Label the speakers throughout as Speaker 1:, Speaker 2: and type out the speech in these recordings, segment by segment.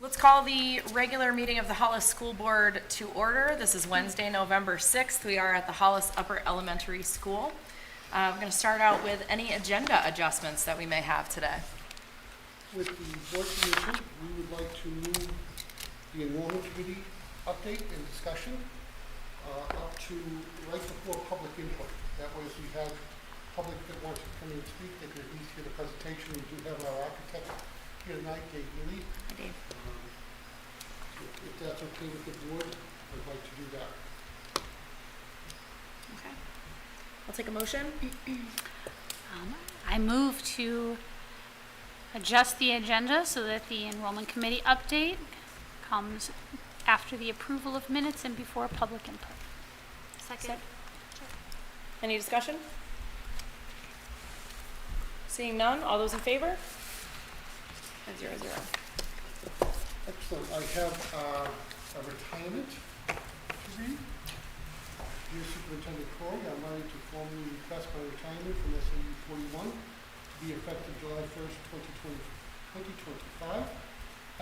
Speaker 1: Let's call the regular meeting of the Hollis School Board to order. This is Wednesday, November 6th. We are at the Hollis Upper Elementary School. We're going to start out with any agenda adjustments that we may have today.
Speaker 2: With the board permission, we would like to move the enrollment committee update and discussion up to right before public input. That way, if we have public that wants to come in and speak, they can at least hear the presentation. We do have our architect here tonight, Dave Healy.
Speaker 1: Hi, Dave.
Speaker 2: If that's okay with the board, I'd like to do that.
Speaker 1: Okay. I'll take a motion.
Speaker 3: I move to adjust the agenda so that the enrollment committee update comes after the approval of minutes and before public input.
Speaker 1: Second. Any discussion? Seeing none, all those in favor? 5-0-0.
Speaker 2: Excellent. I have a retirement to read. Dear Superintendent Corey, I'm ready to formally request my retirement from SAU 41 to be effective July 1st, 2025.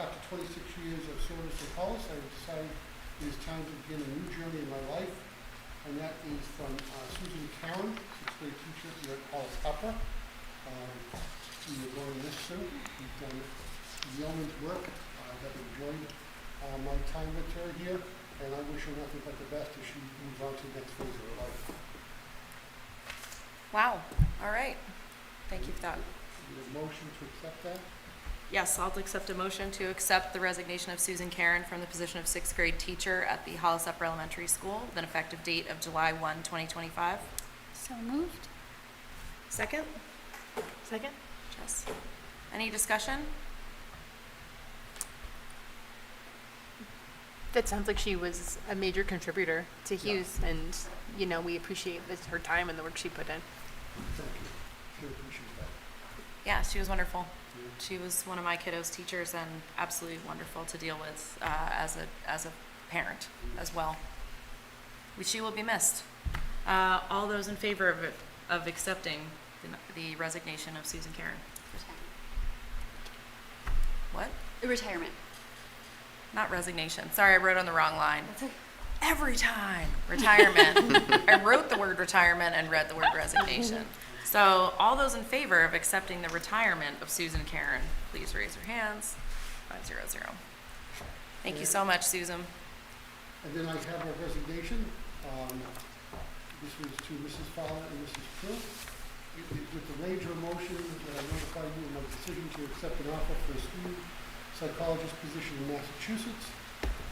Speaker 2: After 26 years of service in Hollis, I have decided it is time to begin a new journey in my life, and that is from Susan Karen, 6th grade teacher here at Hollis Upper. We are going to miss Sue. We've done yeoman's work. I've enjoyed my time with her here, and I wish her nothing but the best as she moves on to the next phase of her life.
Speaker 1: Wow. All right. Thank you for that.
Speaker 2: Need a motion to accept that?
Speaker 1: Yes, I'll accept a motion to accept the resignation of Susan Karen from the position of 6th grade teacher at the Hollis Upper Elementary School with an effective date of July 1, 2025.
Speaker 3: So moved.
Speaker 1: Second? Second. Jess. Any discussion?
Speaker 4: That sounds like she was a major contributor to Hughes, and you know we appreciate her time and the work she put in.
Speaker 2: Thank you. Sure appreciate that.
Speaker 1: Yeah, she was wonderful. She was one of my kiddos' teachers and absolutely wonderful to deal with as a parent as well. She will be missed. All those in favor of accepting the resignation of Susan Karen? What?
Speaker 5: Retirement.
Speaker 1: Not resignation. Sorry, I wrote on the wrong line. Every time. Retirement. I wrote the word retirement and read the word resignation. So all those in favor of accepting the retirement of Susan Karen, please raise your hands. 5-0-0. Thank you so much, Susan.
Speaker 2: And then I have a resignation. This was to Mrs. Fowler and Mrs. Krill. With the range of motion that I notify you of my decision to accept an offer for a school psychologist position in Massachusetts.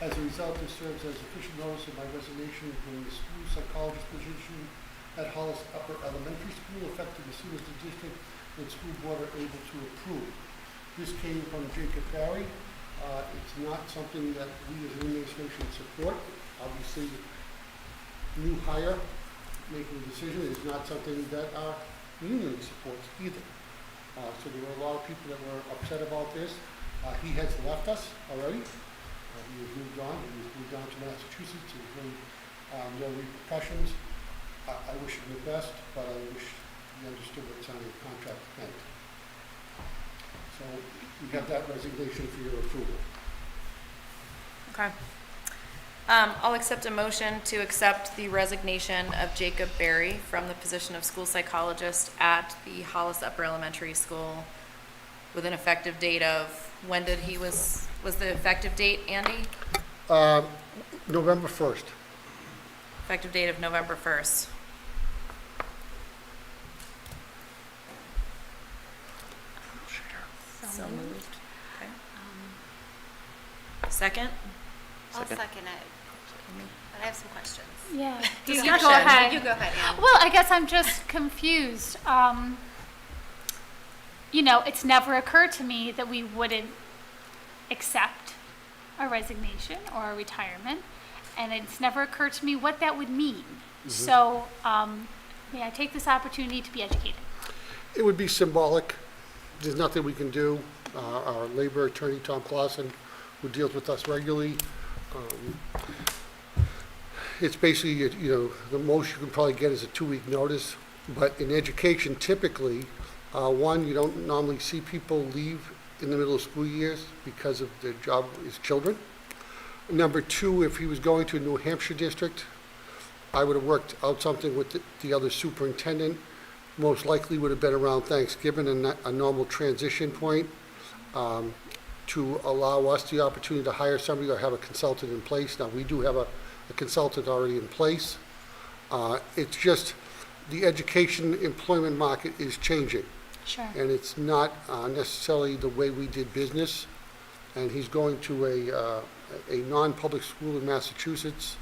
Speaker 2: As a result, this serves as official notice of my resignation from the school psychologist position at Hollis Upper Elementary School, effective as soon as the district and school board are able to approve. This came from Jacob Barry. It's not something that we as an administration support. Obviously, new hire making a decision is not something that our union supports either. So there were a lot of people that were upset about this. He has left us already. He has moved on. He has moved on to Massachusetts. There's really no repercussions. I wish him the best, but I wish he understood what signing the contract meant. So we have that resignation for your approval.
Speaker 1: Okay. I'll accept a motion to accept the resignation of Jacob Berry from the position of school psychologist at the Hollis Upper Elementary School with an effective date of, when did he was the effective date, Andy?
Speaker 2: November 1st.
Speaker 1: Effective date of November 1st. So moved. Okay. Second?
Speaker 5: I'll second it, but I have some questions.
Speaker 3: Yeah. You
Speaker 1: Discussion.
Speaker 3: go ahead.
Speaker 5: You go ahead, Anne.
Speaker 3: Well, I guess I'm just confused. You know, it's never occurred to me that we wouldn't accept a resignation or a retirement, and it's never occurred to me what that would mean. Mm-hmm. So, may I take this opportunity to be educated?
Speaker 2: It would be symbolic. There's nothing we can do. Our labor attorney, Tom Clausen, who deals with us regularly, it's basically, you know, the most you can probably get is a 2-week notice. But in education, typically, one, you don't normally see people leave in the middle of school years because of the job with his children. Number two, if he was going to a New Hampshire district, I would have worked out something with the other superintendent. Most likely would have been around Thanksgiving and a normal transition point, to allow us the opportunity to hire somebody or have a consultant in place. Now, we do have a consultant already in place. It's just the education employment market is changing,
Speaker 3: Sure.
Speaker 2: and it's not necessarily the way we did business. And he's going to a non-public school in Massachusetts,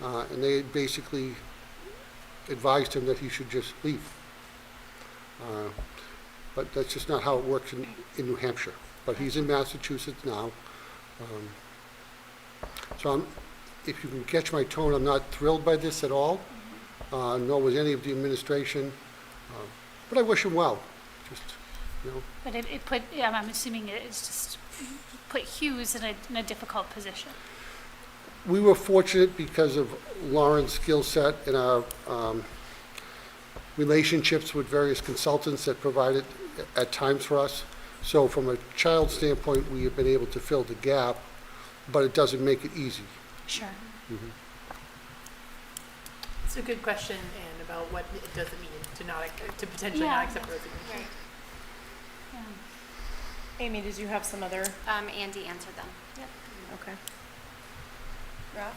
Speaker 2: and they basically advised him that he should just leave. But that's just not how it works in New Hampshire. But he's in Massachusetts now. So if you can catch my tone, I'm not thrilled by this at all, nor was any of the administration. But I wish him well, just, you know.
Speaker 3: But it put, yeah, I'm assuming it's just put Hughes in a difficult position.
Speaker 2: We were fortunate because of Lauren's skill set and our relationships with various consultants that provided at times for us. So from a child standpoint, we have been able to fill the gap, but it doesn't make it easy.
Speaker 3: Sure.
Speaker 4: It's a good question, and about what it doesn't mean to potentially
Speaker 3: Yeah.
Speaker 4: not accept resignation.
Speaker 5: Right.
Speaker 3: Yeah.
Speaker 1: Amy, did you have some other?
Speaker 5: Andy answered them. Yep.
Speaker 1: Okay. Rob?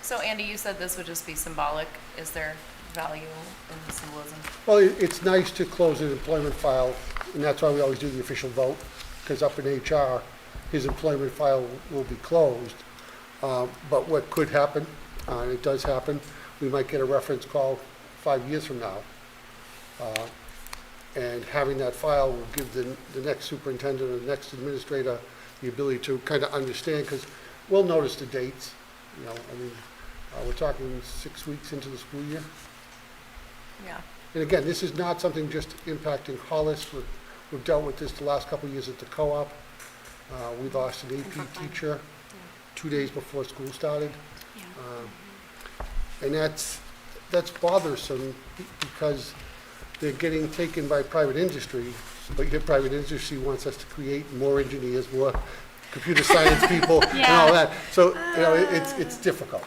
Speaker 1: So Andy, you said this would just be symbolic. Is there value in the symbolism?
Speaker 2: Well, it's nice to close an employment file, and that's why we always do the official vote, because up in HR, his employment file will be closed. But what could happen, and it does happen, we might get a reference call 5 years from now. And having that file will give the next superintendent or the next administrator the ability to kind of understand, because we'll notice the dates, you know, I mean, we're talking 6 weeks into the school year.
Speaker 1: Yeah.
Speaker 2: And again, this is not something just impacting Hollis. We've dealt with this the last couple of years at the co-op. We lost an AP teacher 2 days before school started.
Speaker 3: Yeah.
Speaker 2: And that's bothersome because they're getting taken by private industry, but yet private industry wants us to create more engineers, more computer science people, and all that. So, you know, it's difficult.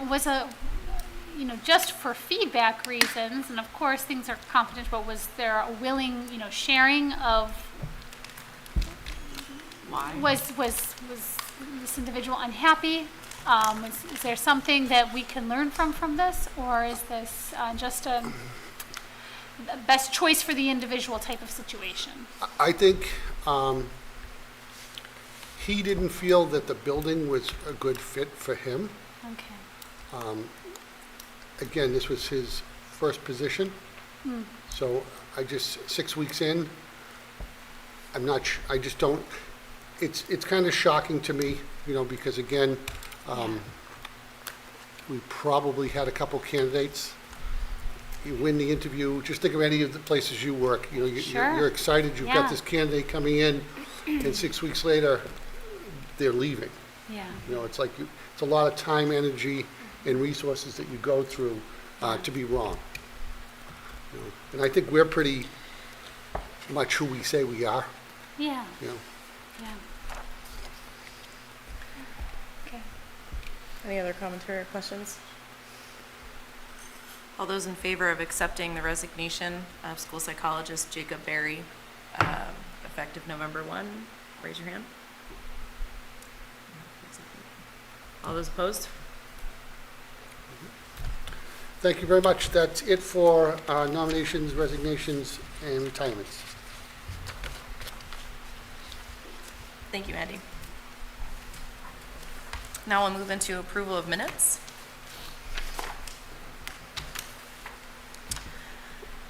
Speaker 3: Was just for feedback reasons, and of course, things are confidential, but was there a willing, sharing of,
Speaker 1: Why?
Speaker 3: was this individual unhappy? Is there something that we can learn from this, or is this just a best choice for the individual type of situation?
Speaker 2: I think he didn't feel that the building was a good fit for him.
Speaker 3: Okay.
Speaker 2: Again, this was his first position, so 6 weeks in, I'm not, I just don't, it's kind of shocking to me, because again, we probably had a couple candidates. You win the interview, just think of any of the places you work,
Speaker 3: Sure.
Speaker 2: you're excited, you've
Speaker 3: Yeah.
Speaker 2: got this candidate coming in, and 6 weeks later, they're leaving.
Speaker 3: Yeah.
Speaker 2: It's like, it's a lot of time, energy, and resources that you go through to be wrong. And I think we're pretty much who we say we are,
Speaker 3: Yeah.
Speaker 2: you know.
Speaker 3: Yeah. Okay.
Speaker 1: Any other commentary or questions? All those in favor of accepting the resignation of school psychologist Jacob Berry, effective November 1, raise your hand. All those opposed?
Speaker 2: Thank you very much. That's it for nominations, resignations, and retirements.
Speaker 1: Thank you, Andy. Now we'll move into approval of minutes.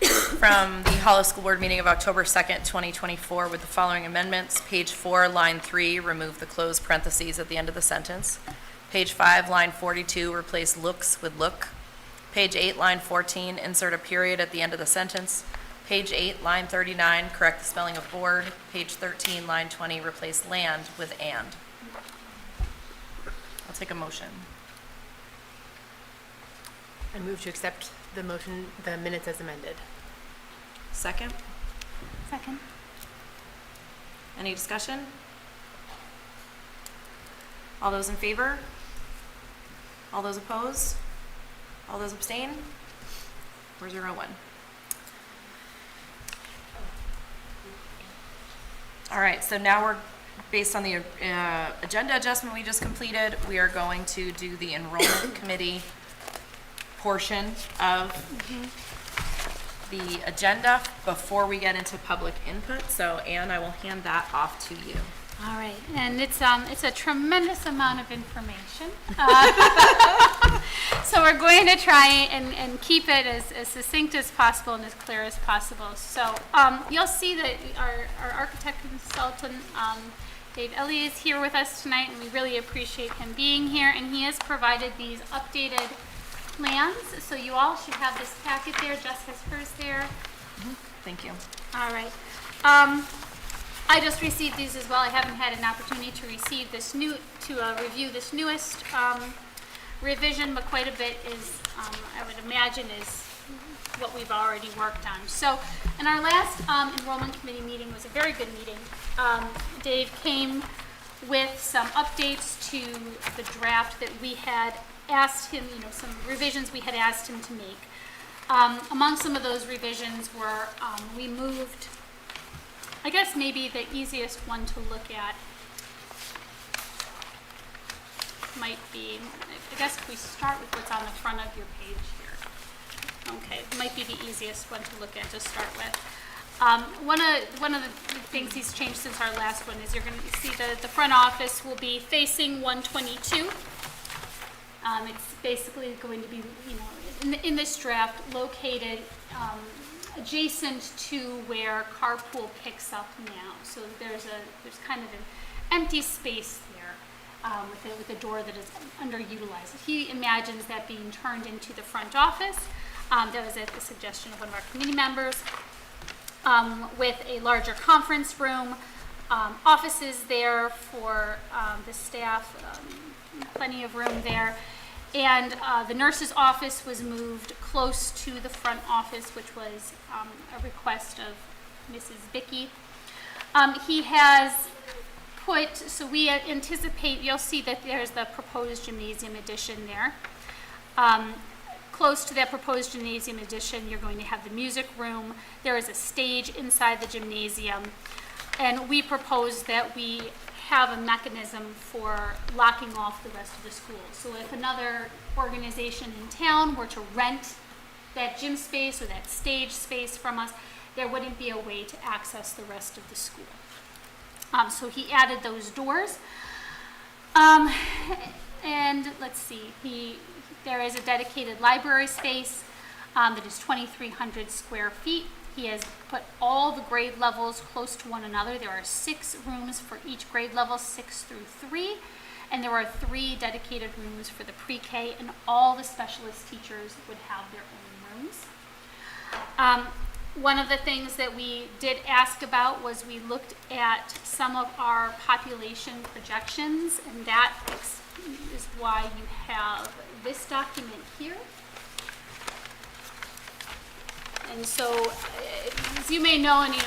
Speaker 1: From the Hollis School Board meeting of October 2nd, 2024, with the following amendments. Page 4, line 3, remove the closed parentheses at the end of the sentence. Page 5, line 42, replace looks with look. Page 8, line 14, insert a period at the end of the sentence. Page 8, line 39, correct the spelling of board. Page 13, line 20, replace land with and. I'll take a motion.
Speaker 4: I move to accept the minutes as amended.
Speaker 1: Second?
Speaker 3: Second.
Speaker 1: Any discussion? All those in favor? All those opposed? All those abstain? 401. All right, so now we're, based on the agenda adjustment we just completed, we are going to do the enrollment committee portion of the agenda before we get into public input. So Anne, I will hand that off to you.
Speaker 3: All right, and it's a tremendous amount of information. So we're going to try and keep it as succinct as possible and as clear as possible. So you'll see that our architect consultant, Dave Elliott, is here with us tonight, and we really appreciate him being here. And he has provided these updated plans. So you all should have this packet there. Jess has hers there.
Speaker 1: Thank you.
Speaker 3: All right. I just received these as well. I haven't had an opportunity to receive this review this newest revision, but quite a bit is, I would imagine, is what we've already worked on. So, in our last enrollment committee meeting was a very good meeting. Dave came with some updates to the draft that we had asked him, some revisions we had asked him to make. Among some of those revisions were, we moved, I guess maybe the easiest one to look at might be, I guess if we start with what's on the front of your page here. Okay, might be the easiest one to look at to start with. One of the things he's changed since our last one is you're going to see the front office will be facing 122. It's basically going to be, in this draft, located adjacent to where carpool picks up now. So there's kind of an empty space there with a door that is underutilized. He imagines that being turned into the front office. That was at the suggestion of one of our committee members, with a larger conference room, offices there for the staff, plenty of room there. And the nurse's office was moved close to the front office, which was a request of Mrs. Bickey. He has put, so we anticipate, you'll see that there's the proposed gymnasium addition there. Close to that proposed gymnasium addition, you're going to have the music room. There is a stage inside the gymnasium. And we propose that we have a mechanism for locking off the rest of the school. So if another organization in town were to rent that gym space or that stage space from us, there wouldn't be a way to access the rest of the school. So he added those doors. And let's see, there is a dedicated library space that is 2,300 square feet. He has put all the grade levels close to one another. There are 6 rooms for each grade level, 6 through 3. And there are 3 dedicated rooms for the pre-K, and all the specialist teachers would have their own rooms. One of the things that we did ask about was we looked at some of our population projections, and that is why you have this document here. And so, as you may know, and you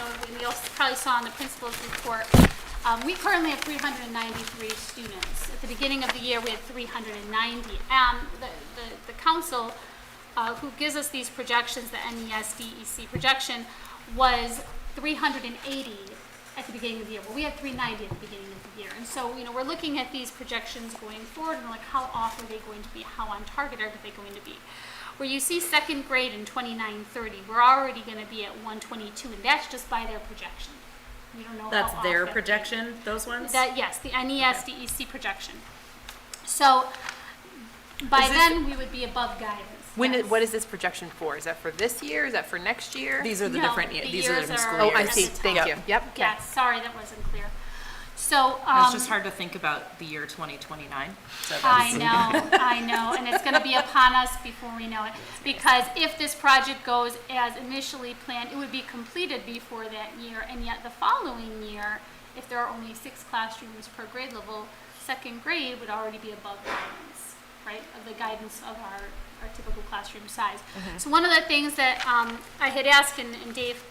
Speaker 3: probably saw in the principal's report, we currently have 393 students. At the beginning of the year, we had 390. The council, who gives us these projections, the NES-DEC projection, was 380 at the beginning of the year. Well, we had 390 at the beginning of the year. And so, we're looking at these projections going forward, and how off are they going to be? How on target are they going to be? Where you see second grade in 2930, we're already going to be at 122, and that's just by their projection. We don't know
Speaker 1: That's
Speaker 3: how
Speaker 1: their
Speaker 3: off
Speaker 1: projection, those ones?
Speaker 3: Yes, the NES-DEC projection. So by then, we would be above guidance. Yes.
Speaker 4: What is this projection for? Is that for this year? Is that for next year?
Speaker 1: These are the
Speaker 3: No,
Speaker 1: different,
Speaker 3: the
Speaker 1: these are the
Speaker 3: years
Speaker 1: different
Speaker 3: are-
Speaker 1: school
Speaker 4: Oh, I
Speaker 1: years.
Speaker 4: see.
Speaker 3: at the
Speaker 4: Thank
Speaker 3: top.
Speaker 4: you. Yep. Okay.
Speaker 3: Yeah, sorry, that wasn't clear. So,
Speaker 1: It's just hard to think about the year 2029. So
Speaker 3: I
Speaker 1: that's,
Speaker 3: know, and it's gonna be upon us before we know it. Because if this project goes as initially planned, it would be completed before that year, and yet the following year, if there are only 6 classrooms per grade level, second grade would already be above guidance, right, of the guidance of our typical classroom size. So one of the things that I had asked, and Dave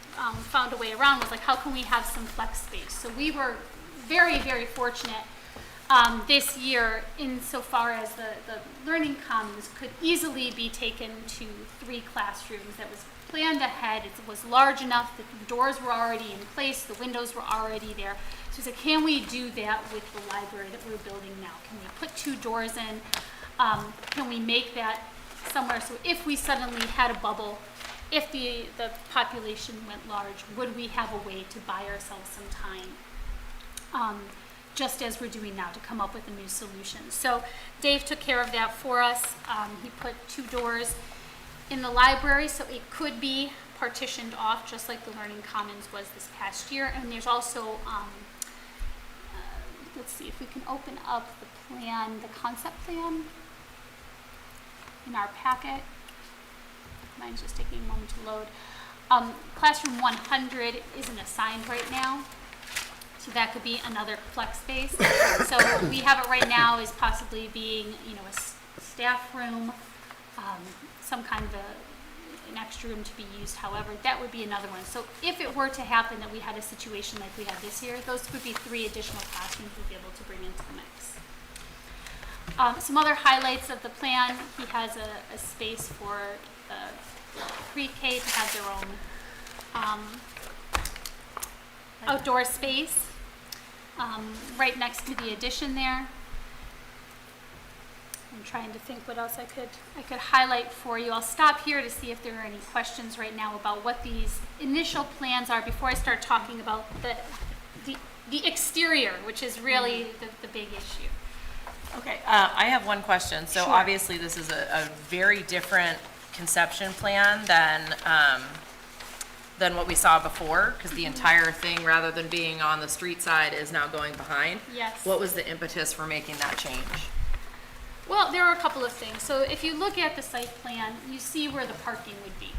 Speaker 3: found a way around was like, how can we have some flex space? So we were very, very fortunate this year insofar as the learning commons could easily be taken to 3 classrooms. That was planned ahead. It was large enough that the doors were already in place, the windows were already there. So we said, can we do that with the library that we're building now? Can we put 2 doors in? Can we make that somewhere, so if we suddenly had a bubble, if the population went large, would we have a way to buy ourselves some time, just as we're doing now, to come up with a new solution? So Dave took care of that for us. He put 2 doors in the library, so it could be partitioned off, just like the Learning Commons was this past year. And there's also, let's see if we can open up the plan, the concept plan in our packet. Mine's just taking a moment to load. Classroom 100 isn't assigned right now, so that could be another flex space. So we have it right now as possibly being, a staff room, some kind of an extra room to be used. However, that would be another one. So if it were to happen that we had a situation like we had this year, those would be 3 additional classrooms we'd be able to bring into the mix. Some other highlights of the plan: he has a space for the pre-K to have their own outdoor space right next to the addition there. I'm trying to think what else I could highlight for you. I'll stop here to see if there are any questions right now about what these initial plans are before I start talking about the exterior, which is really the big issue.
Speaker 1: Okay, I have one question. So
Speaker 3: Sure.
Speaker 1: obviously this is a very different conception plan than what we saw before, because the entire thing, rather than being on the street side, is now going behind.
Speaker 3: Yes.
Speaker 1: What was the impetus for making that change?
Speaker 3: Well, there are a couple of things. So if you look at the site plan, you see where the parking would be,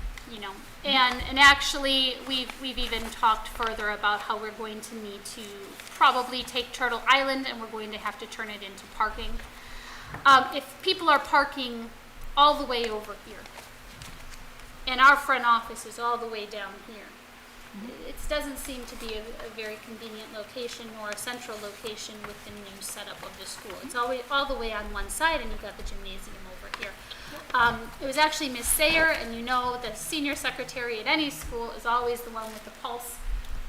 Speaker 3: and actually we've even talked further about how we're going to need to probably take Turtle Island and we're going to have to turn it into parking. If people are parking all the way over here, and our front office is all the way down here, it doesn't seem to be a very convenient location nor a central location with the new setup of the school. It's always all the way on one side, and you've got the gymnasium over here. It was actually Miss Sayer, and the senior secretary at any school is always the one with the pulse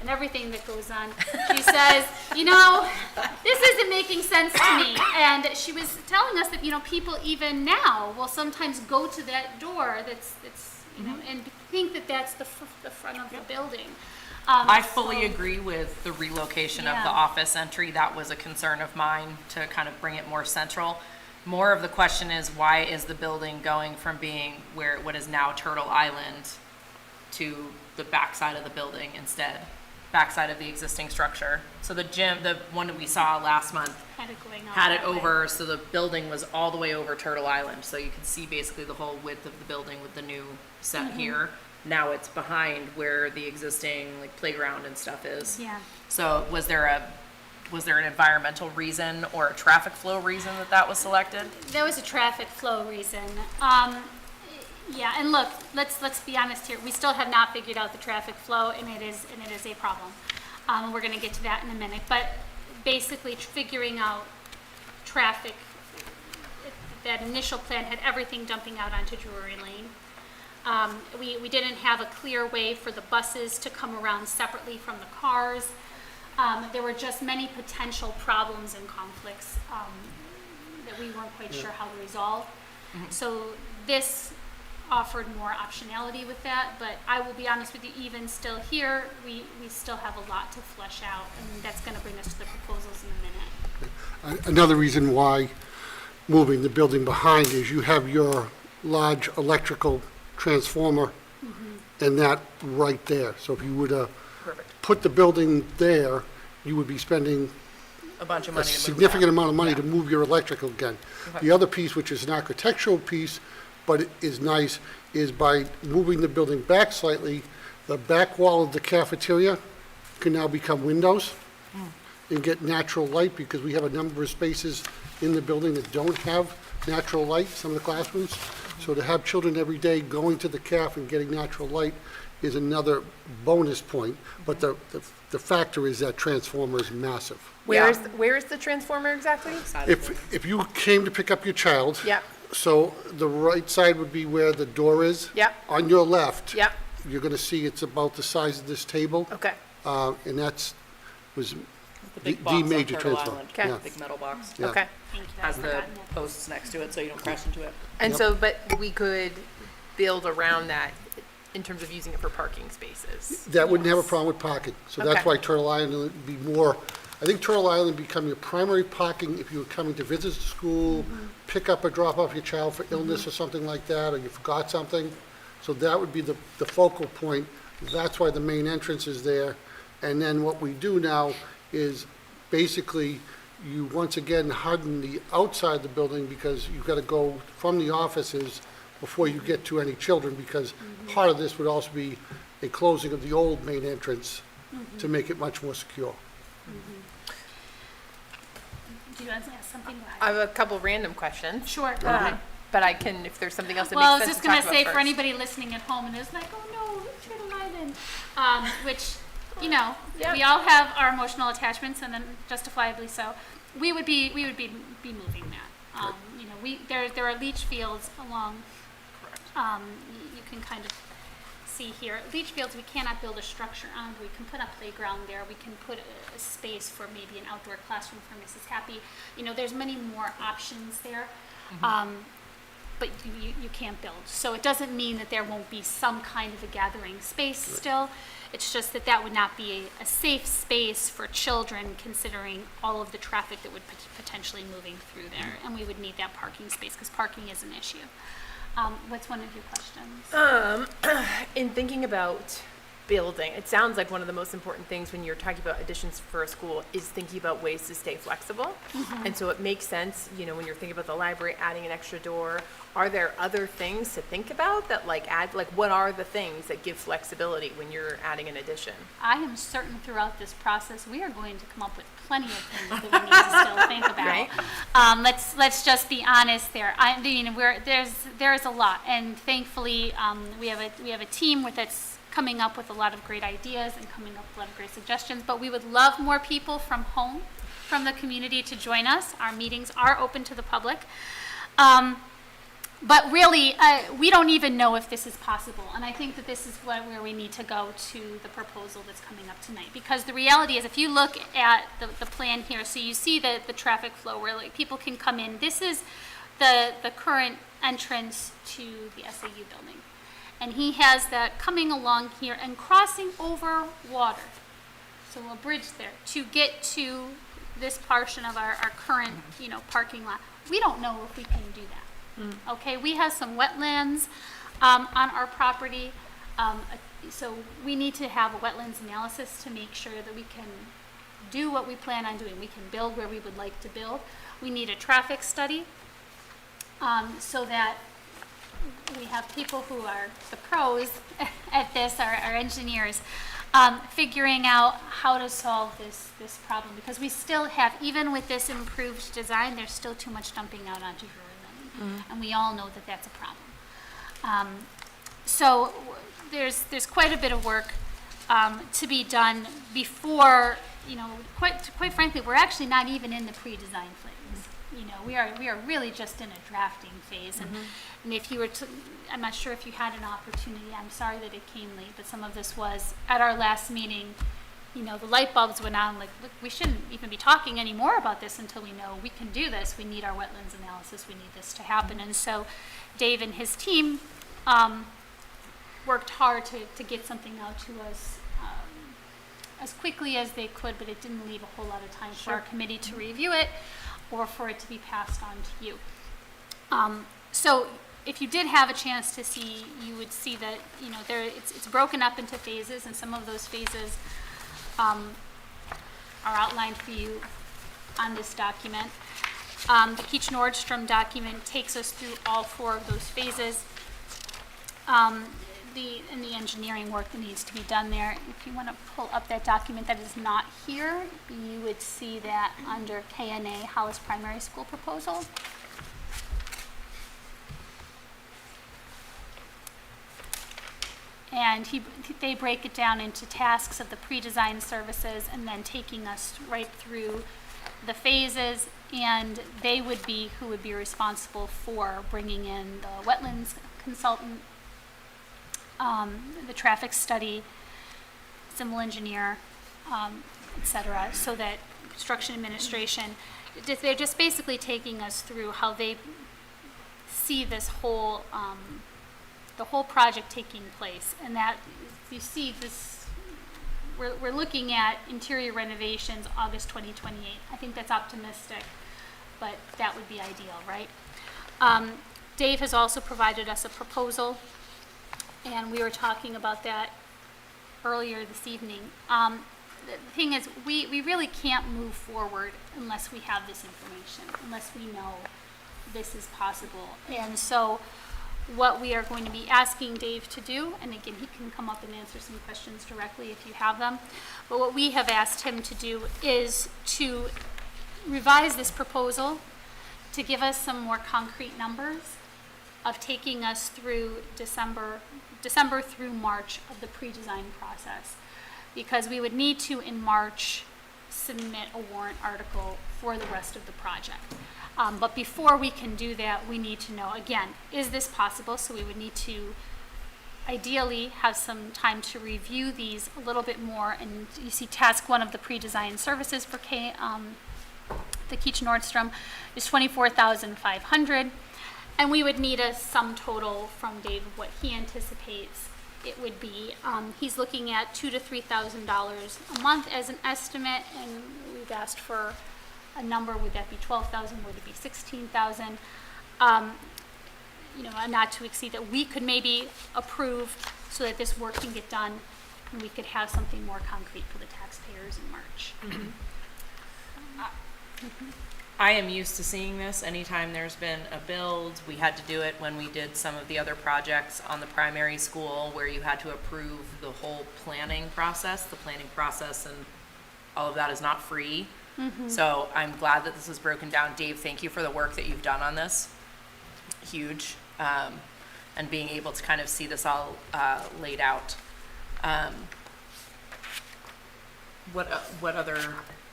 Speaker 3: and everything that goes on. She says, this isn't making sense to me. And she was telling us that, people even now will sometimes go to that door that's and think that that's the front of the building.
Speaker 1: I fully agree with the relocation of the
Speaker 3: Yeah.
Speaker 1: office entry. That was a concern of mine, to kind of bring it more central. More of the question is, why is the building going from being what is now Turtle Island to the backside of the building instead? Backside of the existing structure. So the gym, the one that we saw last month,
Speaker 3: Had it going on
Speaker 1: had it
Speaker 3: that way.
Speaker 1: over, so the building was all the way over Turtle Island. So you can see basically the whole width of the building with the new set here. Now it's behind where the existing playground and stuff is.
Speaker 3: Yeah.
Speaker 1: So was there an environmental reason or a traffic flow reason that was selected?
Speaker 3: That was a traffic flow reason. Yeah, and look, let's be honest here. We still have not figured out the traffic flow, and it is a problem. We're going to get to that in a minute. But basically, figuring out traffic, that initial plan had everything dumping out onto Drury Lane. We didn't have a clear way for the buses to come around separately from the cars. There were just many potential problems and conflicts that we weren't quite sure how to resolve. So this offered more optionality with that, but I will be honest with you, even still here, we still have a lot to flesh out, and that's going to bring us to the proposals in a minute.
Speaker 2: Another reason why moving the building behind is you have your large electrical transformer and that right there. So if you were to
Speaker 1: Perfect.
Speaker 2: put the building there, you would be spending
Speaker 1: A bunch of
Speaker 2: a
Speaker 1: money. to move
Speaker 2: significant
Speaker 1: that.
Speaker 2: amount of money
Speaker 1: Yeah.
Speaker 2: to move your electrical again.
Speaker 1: Okay.
Speaker 2: The other piece, which is an architectural piece, but it is nice, is by moving the building back slightly, the back wall of the cafeteria can now become windows and get natural light, because we have a number of spaces in the building that don't have natural light, some of the classrooms. So to have children every day going to the CAF and getting natural light is another bonus point, but the factor is that transformer is massive.
Speaker 4: Where is the transformer exactly?
Speaker 2: If you came to pick up your child.
Speaker 4: Yeah.
Speaker 2: So the right side would be where the door is.
Speaker 4: Yeah.
Speaker 2: On your left.
Speaker 4: Yeah.
Speaker 2: You're gonna see it's about the size of this table.
Speaker 4: Okay.
Speaker 2: And was
Speaker 6: The
Speaker 2: the
Speaker 6: big box on
Speaker 2: major
Speaker 6: Turtle
Speaker 2: transformer.
Speaker 6: Island.
Speaker 4: Okay.
Speaker 2: Yeah.
Speaker 6: Big metal box.
Speaker 2: Yeah.
Speaker 4: Okay.
Speaker 3: Thank you.
Speaker 6: Has
Speaker 3: I've
Speaker 6: the
Speaker 3: forgotten that.
Speaker 6: posts next to it so you don't crash into it.
Speaker 4: And
Speaker 2: Yep.
Speaker 4: so, but we could build around that in terms of using it for parking spaces.
Speaker 2: That wouldn't have a
Speaker 3: Yes.
Speaker 2: problem with parking. So that's
Speaker 4: Okay.
Speaker 2: why Turtle Island would be more, I think Turtle Island become your primary parking if you were coming to visit the school, pick up or drop off your child for illness or something like that, or you forgot something. So that would be the focal point. That's why the main entrance is there. And then what we do now is basically you once again harden the outside of the building because you've got to go from the offices before you get to any children, because part of this would also be a closing of the old main entrance to make it much more secure.
Speaker 3: Do you want to ask something? Go ahead.
Speaker 4: I have a couple random questions.
Speaker 3: Sure, go ahead.
Speaker 4: But I can, if there's something else that
Speaker 3: Well, I
Speaker 4: makes
Speaker 3: was
Speaker 4: sense
Speaker 3: just
Speaker 4: to
Speaker 3: gonna
Speaker 4: talk
Speaker 3: say,
Speaker 4: about
Speaker 3: for
Speaker 4: first.
Speaker 3: anybody listening at home and is like, oh no, Turtle Island, which, you know,
Speaker 4: Yeah.
Speaker 3: we all have our emotional attachments, and then justifiably so. We would be moving that. You know, there are leach fields along. You can kind of see here, leach fields we cannot build a structure on. We can put a playground there. We can put a space for maybe an outdoor classroom for Mrs. Happy. You know, there's many more options there. But you can't build. So it doesn't mean that there won't be some kind of a gathering space still. It's just that that would not be a safe space for children, considering all of the traffic that would potentially moving through there. And we would need that parking space, because parking is an issue. What's one of your questions?
Speaker 4: In thinking about building, it sounds like one of the most important things when you're talking about additions for a school is thinking about ways to stay flexible. And so it makes sense, you know, when you're thinking about the library, adding an extra door, are there other things to think about that what are the things that give flexibility when you're adding an addition?
Speaker 3: I am certain throughout this process, we are going to come up with plenty of things that we need to still think about.
Speaker 4: Right.
Speaker 3: Let's just be honest there. I mean, there's a lot, and thankfully, we have a team that's coming up with a lot of great ideas and coming up with a lot of great suggestions. But we would love more people from home, from the community, to join us. Our meetings are open to the public. But really, we don't even know if this is possible. And I think that this is where we need to go to the proposal that's coming up tonight. Because the reality is, if you look at the plan here, so you see the traffic flow where people can come in. This is the current entrance to the SAU building. And he has that coming along here and crossing over water. So a bridge there to get to this portion of our current, parking lot. We don't know if we can do that. Okay, we have some wetlands on our property, so we need to have a wetlands analysis to make sure that we can do what we plan on doing. We can build where we would like to build. We need a traffic study so that we have people who are the pros at this, our engineers, figuring out how to solve this problem, because we still have, even with this improved design, there's still too much dumping out onto Drury Lane, and we all know that that's a problem. So there's quite a bit of work to be done before, quite frankly, we're actually not even in the pre-design phase. We are really just in a drafting phase, and if you were to, I'm not sure if you had an opportunity, I'm sorry that it came late, but some of this was at our last meeting, the light bulbs went on, like, look, we shouldn't even be talking anymore about this until we know we can do this. We need our wetlands analysis, we need this to happen. And so Dave and his team worked hard to get something out to us as quickly as they could, but it didn't leave a whole lot of time for our committee to review it or for it to be passed on to you. So if you did have a chance to see, you would see that, it's broken up into phases, and some of those phases are outlined for you on this document. The Keach Nordstrom document takes us through all 4 of those phases. And the engineering work that needs to be done there. If you want to pull up that document that is not here, you would see that under KNA, Hollis Primary School Proposal. And they break it down into tasks of the pre-design services and then taking us right through the phases. And they would be who would be responsible for bringing in the wetlands consultant, the traffic study, civil engineer, et cetera, so that construction administration, they're just basically taking us through how they see this whole, the whole project taking place. And that, you see this, we're looking at interior renovations August 2028. I think that's optimistic, but that would be ideal, right? Dave has also provided us a proposal, and we were talking about that earlier this evening. The thing is, we really can't move forward unless we have this information, unless we know this is possible. And so what we are going to be asking Dave to do, and again, he can come up and answer some questions directly if you have them, but what we have asked him to do is to revise this proposal to give us some more concrete numbers of taking us through December through March of the pre-design process. Because we would need to, in March, submit a warrant article for the rest of the project. But before we can do that, we need to know, again, is this possible? So we would need to ideally have some time to review these a little bit more. And you see task 1 of the pre-design services for the Keach Nordstrom is $24,500. And we would need a sum total from Dave of what he anticipates it would be. He's looking at $2,000 to $3,000 a month as an estimate, and we've asked for a number. Would that be 12,000? Would it be 16,000? You know, not to exceed that we could maybe approve so that this work can get done, and we could have something more concrete for the taxpayers in March.
Speaker 1: I am used to seeing this anytime there's been a build. We had to do it when we did some of the other projects on the primary school where you had to approve the whole planning process. The planning process and all of that is not free. So I'm glad that this is broken down. Dave, thank you for the work that you've done on this. Huge. And being able to kind of see this all laid out. What other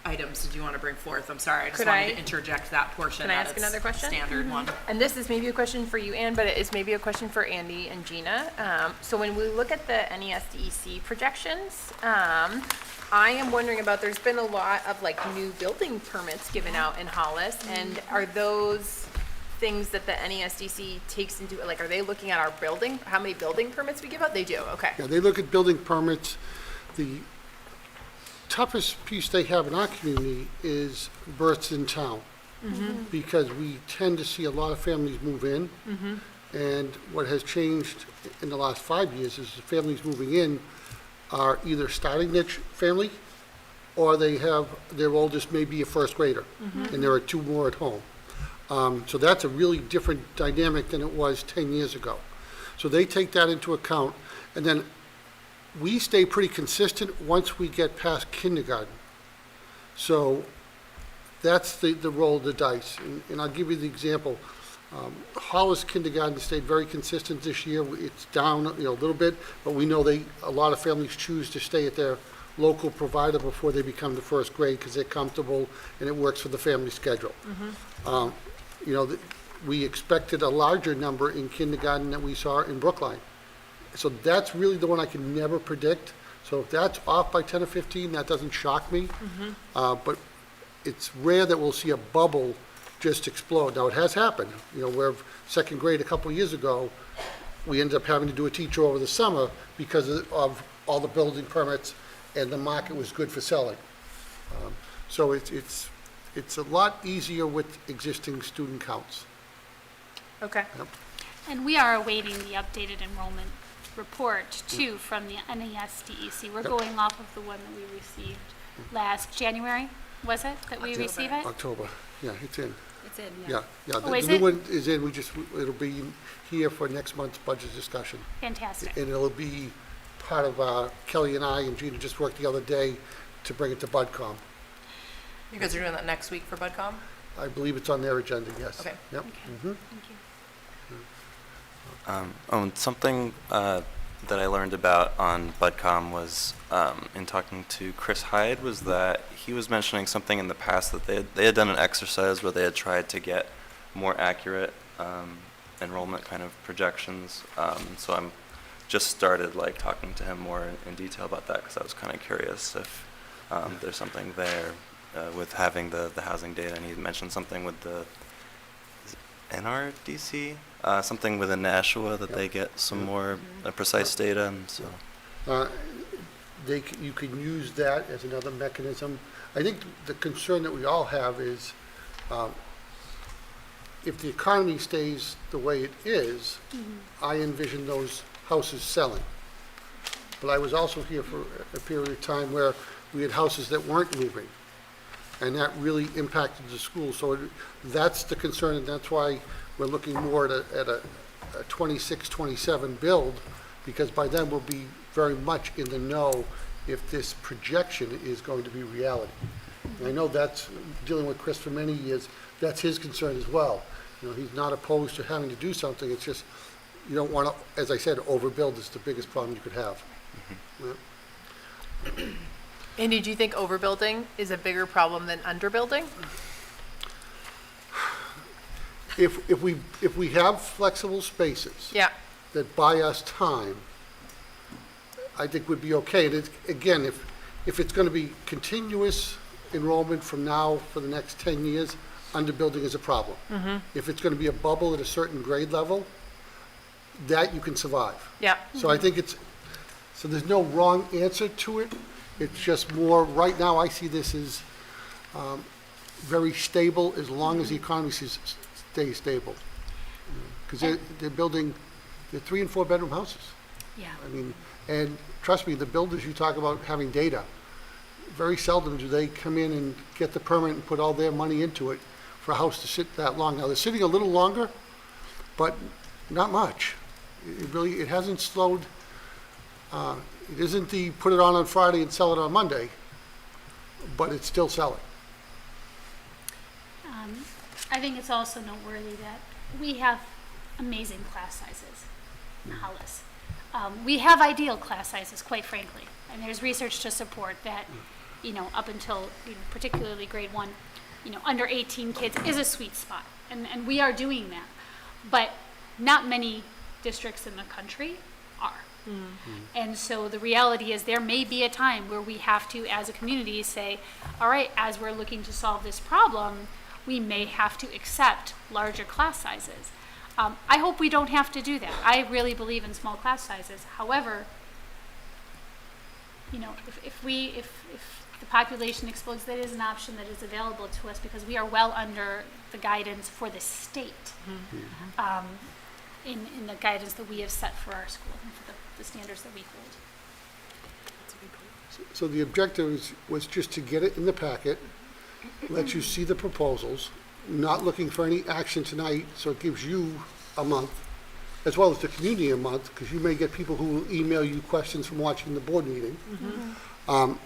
Speaker 1: items did you want to bring forth? I'm sorry, I just wanted to interject that portion.
Speaker 4: Can I ask another question?
Speaker 1: Standard one.
Speaker 4: And this is maybe a question for you, Anne, but it is maybe a question for Andy and Gina. So when we look at the NESDEC projections, I am wondering about, there's been a lot of like new building permits given out in Hollis, and are those things that the NESDC takes into, like, are they looking at our building, how many building permits we give out? They do, okay.
Speaker 2: Yeah, they look at building permits. The toughest piece they have in our community is births in town. Because we tend to see a lot of families move in. And what has changed in the last 5 years is the families moving in are either starting their family, or they have, their oldest may be a first grader, and there are 2 more at home. So that's a really different dynamic than it was 10 years ago. So they take that into account, and then we stay pretty consistent once we get past kindergarten. So that's the roll of the dice. And I'll give you the example. Hollis kindergarten stayed very consistent this year. It's down, a little bit, but we know a lot of families choose to stay at their local provider before they become the first grade because they're comfortable and it works for the family schedule. We expected a larger number in kindergarten than we saw in Brookline. So that's really the one I can never predict. So if that's off by 10 or 15, that doesn't shock me. But it's rare that we'll see a bubble just explode. Now, it has happened. Where second grade a couple of years ago, we ended up having to do a teacher over the summer because of all the building permits, and the market was good for selling. So it's a lot easier with existing student counts.
Speaker 4: Okay.
Speaker 2: Yep.
Speaker 3: And we are awaiting the updated enrollment report too from the NESDEC. We're going off of the one that we received last January, was it, that we received it?
Speaker 2: October. Yeah, it's in.
Speaker 5: It's in,
Speaker 2: Yeah.
Speaker 3: Oh,
Speaker 2: The
Speaker 3: is
Speaker 2: new
Speaker 3: it?
Speaker 2: one is in. It'll be here for next month's budget discussion.
Speaker 3: Fantastic.
Speaker 2: And it'll be part of, Kelly and I and Gina just worked the other day to bring it to BudCom.
Speaker 1: You guys are doing that next week for BudCom?
Speaker 2: I believe it's on their agenda, yes.
Speaker 1: Okay.
Speaker 2: Yep.
Speaker 3: Thank you.
Speaker 7: Something that I learned about on BudCom was in talking to Chris Hyde, was that he was mentioning something in the past that they had done an exercise where they had tried to get more accurate enrollment kind of projections. So I'm just started like talking to him more in detail about that because I was kind of curious if there's something there with having the housing data. And he mentioned something with the NRDC, something within Nashua that they get some more precise data, and so.
Speaker 2: You can use that as another mechanism. I think the concern that we all have is if the economy stays the way it is, I envision those houses selling. But I was also here for a period of time where we had houses that weren't moving, and that really impacted the school. So that's the concern, and that's why we're looking more at a 26, 27 build, because by then we'll be very much in the know if this projection is going to be reality. And I know that's, dealing with Chris for many years, that's his concern as well. You know, he's not opposed to having to do something, it's just, you don't want to, as I said, overbuild is the biggest problem you could have. Yeah.
Speaker 4: Andy, do you think overbuilding is a bigger problem than underbuilding?
Speaker 2: If we have flexible spaces
Speaker 4: Yeah.
Speaker 2: that buy us time, I think would be okay. And again, if it's going to be continuous enrollment from now for the next 10 years, underbuilding is a problem. If it's going to be a bubble at a certain grade level, that you can survive.
Speaker 4: Yeah.
Speaker 2: So I think so there's no wrong answer to it. It's just more, right now I see this as very stable as long as the economy stays stable. Because they're building, they're 3 and 4 bedroom houses.
Speaker 3: Yeah.
Speaker 2: I mean, and trust me, the builders, you talk about having data, very seldom do they come in and get the permit and put all their money into it for a house to sit that long. Now, they're sitting a little longer, but not much. It hasn't slowed. It isn't the put it on Friday and sell it on Monday, but it's still selling.
Speaker 3: I think it's also noteworthy that we have amazing class sizes in Hollis. We have ideal class sizes, quite frankly, and there's research to support that, you know, up until, you know, particularly grade 1, you know, under 18 kids is a sweet spot, and we are doing that. But not many districts in the country are. And so the reality is there may be a time where we have to, as a community, say, all right, as we're looking to solve this problem, we may have to accept larger class sizes. I hope we don't have to do that. I really believe in small class sizes. However, you know, if the population explodes, that is an option that is available to us because we are well under the guidance for the state, in the guidance that we have set for our school and for the standards that we hold.
Speaker 2: So the objective was just to get it in the packet, let you see the proposals, not looking for any action tonight, so it gives you a month, as well as the community a month, because you may get people who will email you questions from watching the board meeting. Ann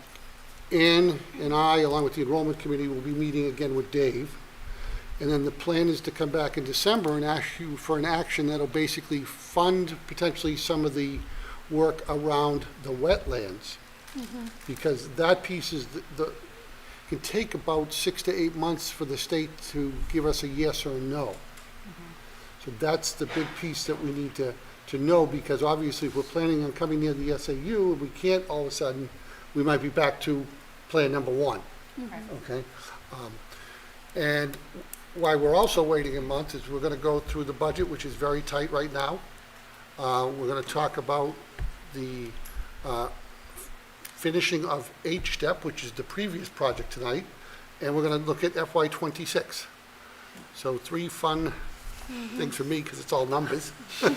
Speaker 2: and I, along with the enrollment committee, will be meeting again with Dave. And then the plan is to come back in December and ask you for an action that'll basically fund potentially some of the work around the wetlands. Because that piece is can take about 6 to 8 months for the state to give us a yes or a no. So that's the big piece that we need to know, because obviously if we're planning on coming near the SAU, and we can't all of a sudden, we might be back to plan number 1. Okay? And why we're also waiting a month is we're going to go through the budget, which is very tight right now. We're going to talk about the finishing of H-STEP, which is the previous project tonight, and we're going to look at FY26. So 3 fun things for me, because it's all numbers. I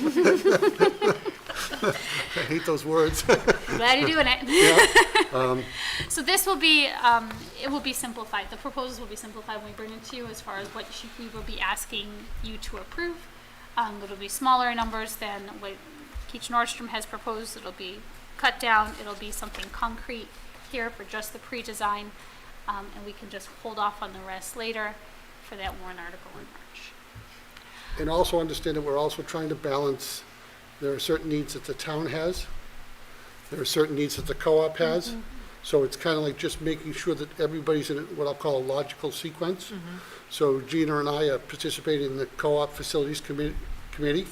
Speaker 2: hate those words.
Speaker 3: Glad you're doing it.
Speaker 2: Yeah.
Speaker 3: So this will be, it will be simplified. The proposals will be simplified when we bring it to you as far as what we will be asking you to approve. It'll be smaller numbers than what Keach Nordstrom has proposed. It'll be cut down. It'll be something concrete here for just the pre-design, and we can just hold off on the rest later for that warrant article in March.
Speaker 2: And also understand that we're also trying to balance There are certain needs that the town has. There are certain needs that the co-op has. So it's kind of like just making sure that everybody's in what I'll call a logical sequence. So Gina and I are participating in the co-op facilities committee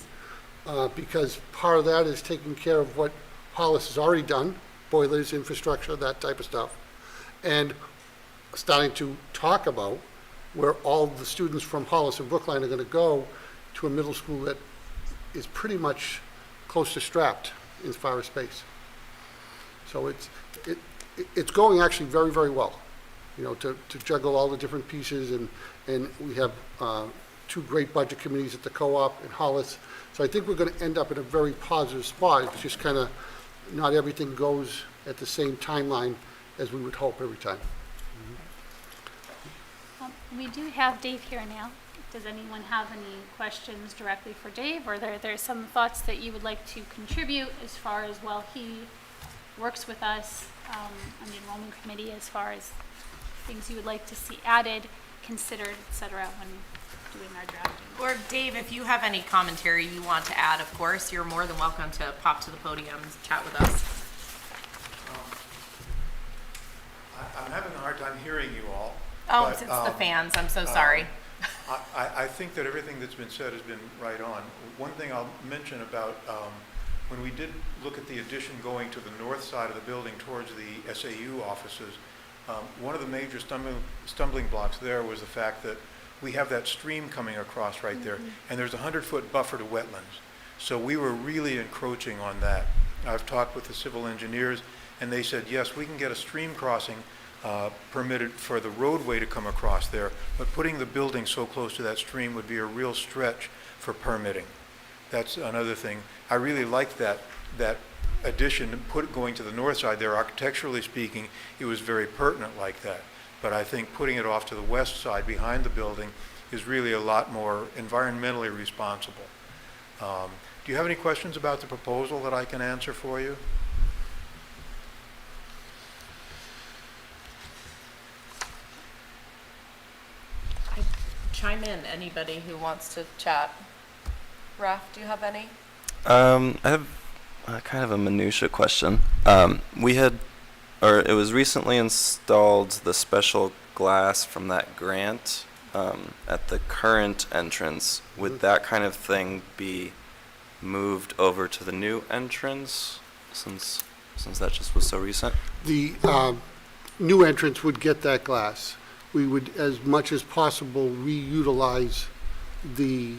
Speaker 2: because part of that is taking care of what Hollis has already done, boilers, infrastructure, that type of stuff, and starting to talk about where all the students from Hollis and Brookline are going to go to a middle school that is pretty much close to strapped as far as space. So it's going actually very, very well, you know, to juggle all the different pieces, and we have two great budget committees at the co-op and Hollis. So I think we're going to end up in a very positive spot. It's just kind of not everything goes at the same timeline as we would hope every time.
Speaker 3: We do have Dave here now. Does anyone have any questions directly for Dave, or there's some thoughts that you would like to contribute as far as while he works with us on the enrollment committee, as far as things you would like to see added, considered, et cetera, when doing our drafting?
Speaker 1: Or Dave, if you have any commentary you want to add, of course, you're more than welcome to pop to the podium and chat with us.
Speaker 8: I'm having a hard time hearing you all.
Speaker 1: Oh,
Speaker 8: but,
Speaker 1: it's the fans, I'm so sorry.
Speaker 8: I think that everything that's been said has been right on. One thing I'll mention about when we did look at the addition going to the north side of the building towards the SAU offices, one of the major stumbling blocks there was the fact that we have that stream coming across right there, and there's a 100-foot buffer to wetlands. So we were really encroaching on that. I've talked with the civil engineers, and they said, yes, we can get a stream crossing permitted for the roadway to come across there, but putting the building so close to that stream would be a real stretch for permitting. That's another thing. I really like that addition, going to the north side there. Architecturally speaking, it was very pertinent like that. But I think putting it off to the west side behind the building is really a lot more environmentally responsible. Do you have any questions about the proposal that I can answer for you?
Speaker 1: Chime in, anybody who wants to chat. Raf, do you have any?
Speaker 7: I have kind of a minutia question. It was recently installed the special glass from that grant at the current entrance. Would that kind of thing be moved over to the new entrance since that just was so recent?
Speaker 2: The new entrance would get that glass. We would, as much as possible, reutilize the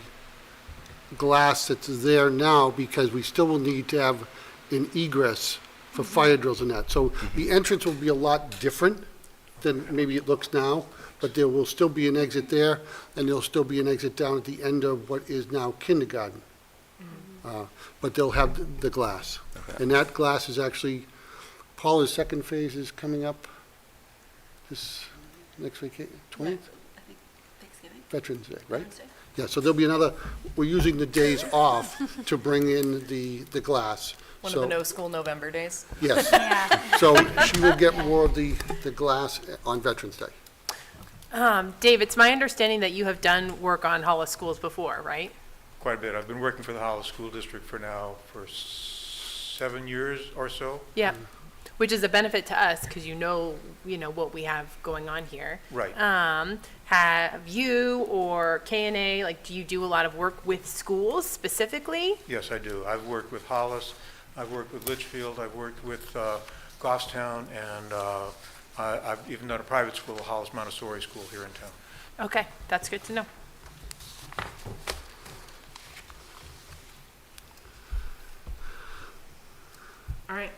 Speaker 2: glass that's there now because we still will need to have an egress for fire drills and that. So the entrance will be a lot different than maybe it looks now, but there will still be an exit there, and there'll still be an exit down at the end of what is now kindergarten. But they'll have the glass.
Speaker 7: Okay.
Speaker 2: And that glass is actually, Paula's second phase is coming up this next week, 20th?
Speaker 5: I think Thanksgiving.
Speaker 2: Veterans Day, right?
Speaker 5: Wednesday.
Speaker 2: Yeah, so there'll be another, we're using the days off to bring in the glass.
Speaker 1: One
Speaker 2: So-
Speaker 1: of the no school November days.
Speaker 2: Yes,
Speaker 3: Yeah.
Speaker 2: so she will get more of the glass on Veterans Day.
Speaker 4: Dave, it's my understanding that you have done work on Hollis schools before, right?
Speaker 8: Quite a bit. I've been working for the Hollis School District for 7 years or so.
Speaker 4: Yeah, which is a benefit to us because you know what we have going on here.
Speaker 8: Right.
Speaker 4: Have you or K&A, do you do a lot of work with schools specifically?
Speaker 8: Yes, I do. I've worked with Hollis, I've worked with Litchfield, I've worked with Goffstown, and I've even done a private school, Hollis Montessori School here in town.
Speaker 4: Okay, that's good to know.
Speaker 1: All right,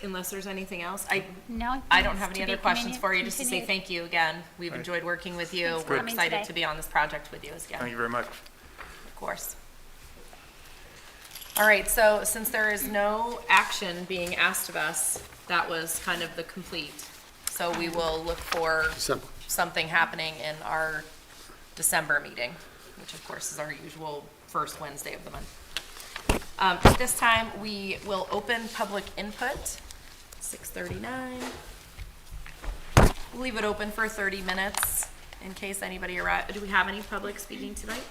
Speaker 1: unless there's anything else,
Speaker 3: No,
Speaker 1: I don't have
Speaker 3: it's
Speaker 1: any
Speaker 3: to
Speaker 1: other
Speaker 3: be
Speaker 1: questions for you, just to say
Speaker 3: continued.
Speaker 1: thank you again. We've
Speaker 8: Right.
Speaker 1: enjoyed working with you.
Speaker 3: Thanks for
Speaker 1: We're
Speaker 3: coming
Speaker 1: excited
Speaker 3: today.
Speaker 1: to be on this project with you again.
Speaker 8: Thank you very much.
Speaker 1: Of course. All right, so since there is no action being asked of us, that was kind of the complete. So we will look for
Speaker 2: December.
Speaker 1: something happening in our December meeting, which of course is our usual first Wednesday of the month. At this time, we will open public input, 6:39. We'll leave it open for 30 minutes in case anybody arrives. Do we have any public speaking tonight?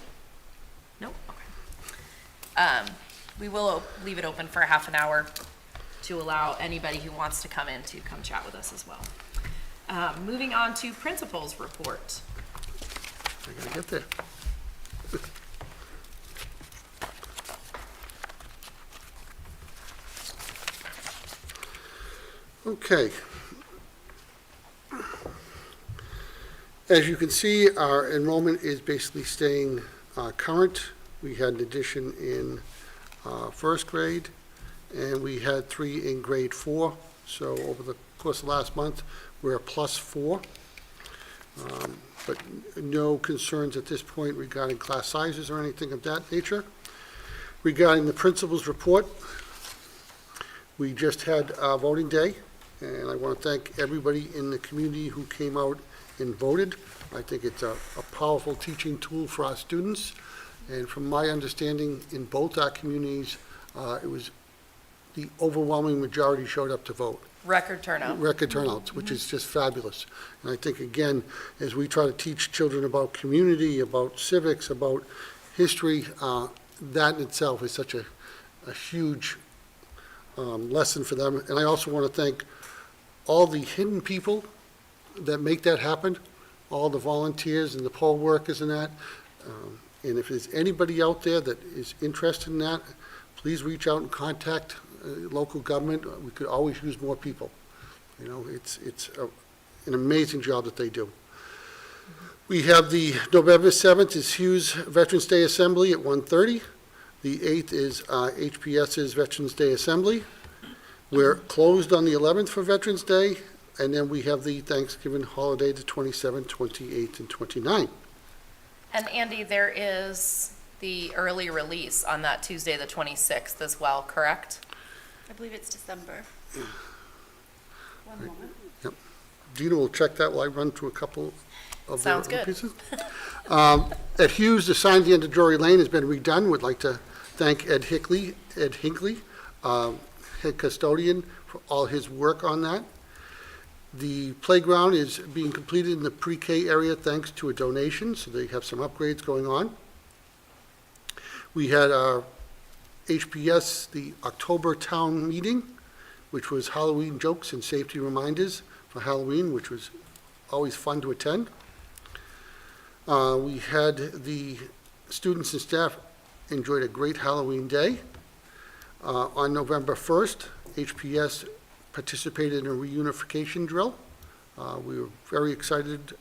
Speaker 1: Nope, okay. We will leave it open for half an hour to allow anybody who wants to come in to come chat with us as well. Moving on to principals report.
Speaker 2: I gotta get there. Okay. As you can see, our enrollment is basically staying current. We had an addition in first grade, and we had 3 in grade 4. So over the course of last month, we're a +4. But no concerns at this point regarding class sizes or anything of that nature. Regarding the principal's report, we just had voting day, and I want to thank everybody in the community who came out and voted. I think it's a powerful teaching tool for our students, and from my understanding, in both our communities, it was the overwhelming majority showed up to vote.
Speaker 1: Record turnout.
Speaker 2: Record turnouts, which is just fabulous. And I think, again, as we try to teach children about community, about civics, about history, that in itself is such a huge lesson for them. And I also want to thank all the hidden people that make that happen, all the volunteers and the poll workers and that. And if there's anybody out there that is interested in that, please reach out and contact local government. We could always use more people. You know, it's an amazing job that they do. We have the November 7th is Hughes Veterans Day Assembly at 1:30. The 8th is HPS's Veterans Day Assembly. We're closed on the 11th for Veterans Day, and then we have the Thanksgiving holiday, the 27th, 28th, and 29th.
Speaker 1: And Andy, there is the early release on that Tuesday, the 26th as well, correct?
Speaker 5: I believe it's December. One moment.
Speaker 2: Yep. Dina will check that while I run through a couple of the
Speaker 1: Sounds
Speaker 2: other
Speaker 1: good.
Speaker 2: pieces. At Hughes, the sign at the end of Drury Lane has been redone. Would like to thank Ed Hinckley, head custodian, for all his work on that. The playground is being completed in the pre-K area thanks to a donation, so they have some upgrades going on. We had our HPS, the October town meeting, which was Halloween jokes and safety reminders for Halloween, which was always fun to attend. We had the students and staff enjoyed a great Halloween day. On November 1st, HPS participated in a reunification drill. We were very excited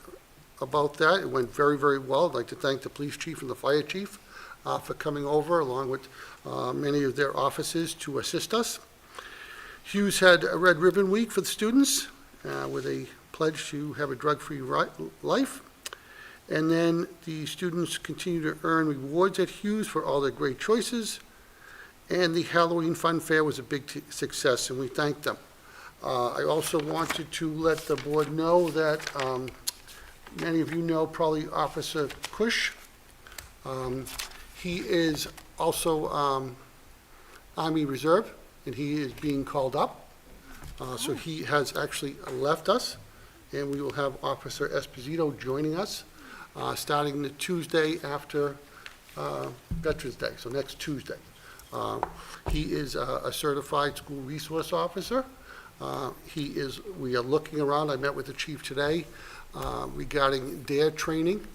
Speaker 2: about that. It went very, very well. I'd like to thank the police chief and the fire chief for coming over, along with many of their officers, to assist us. Hughes had a Red Ribbon Week for the students with a pledge to have a drug-free life. And then the students continue to earn rewards at Hughes for all their great choices. And the Halloween Fun Fair was a big success, and we thank them. I also wanted to let the board know that many of you know probably Officer Cush. He is also Army Reserve, and he is being called up. So he has actually left us, and we will have Officer Esposito joining us starting the Tuesday after Veterans Day, so next Tuesday. He is a certified school resource officer. We are looking around. I met with the chief today regarding DARE training,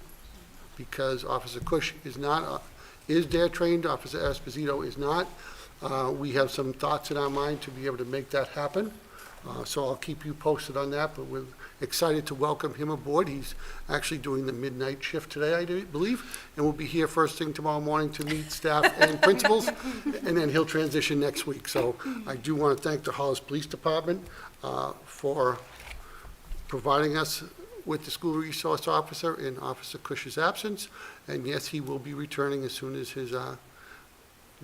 Speaker 2: because Officer Cush is not, is DARE trained, Officer Esposito is not. We have some thoughts in our mind to be able to make that happen. So I'll keep you posted on that, but we're excited to welcome him aboard. He's actually doing the midnight shift today, I believe, and we'll be here first thing tomorrow morning to meet staff and principals, and then he'll transition next week. So I do want to thank the Hollis Police Department for providing us with the school resource officer in Officer Cush's absence, and yes, he will be returning as soon as his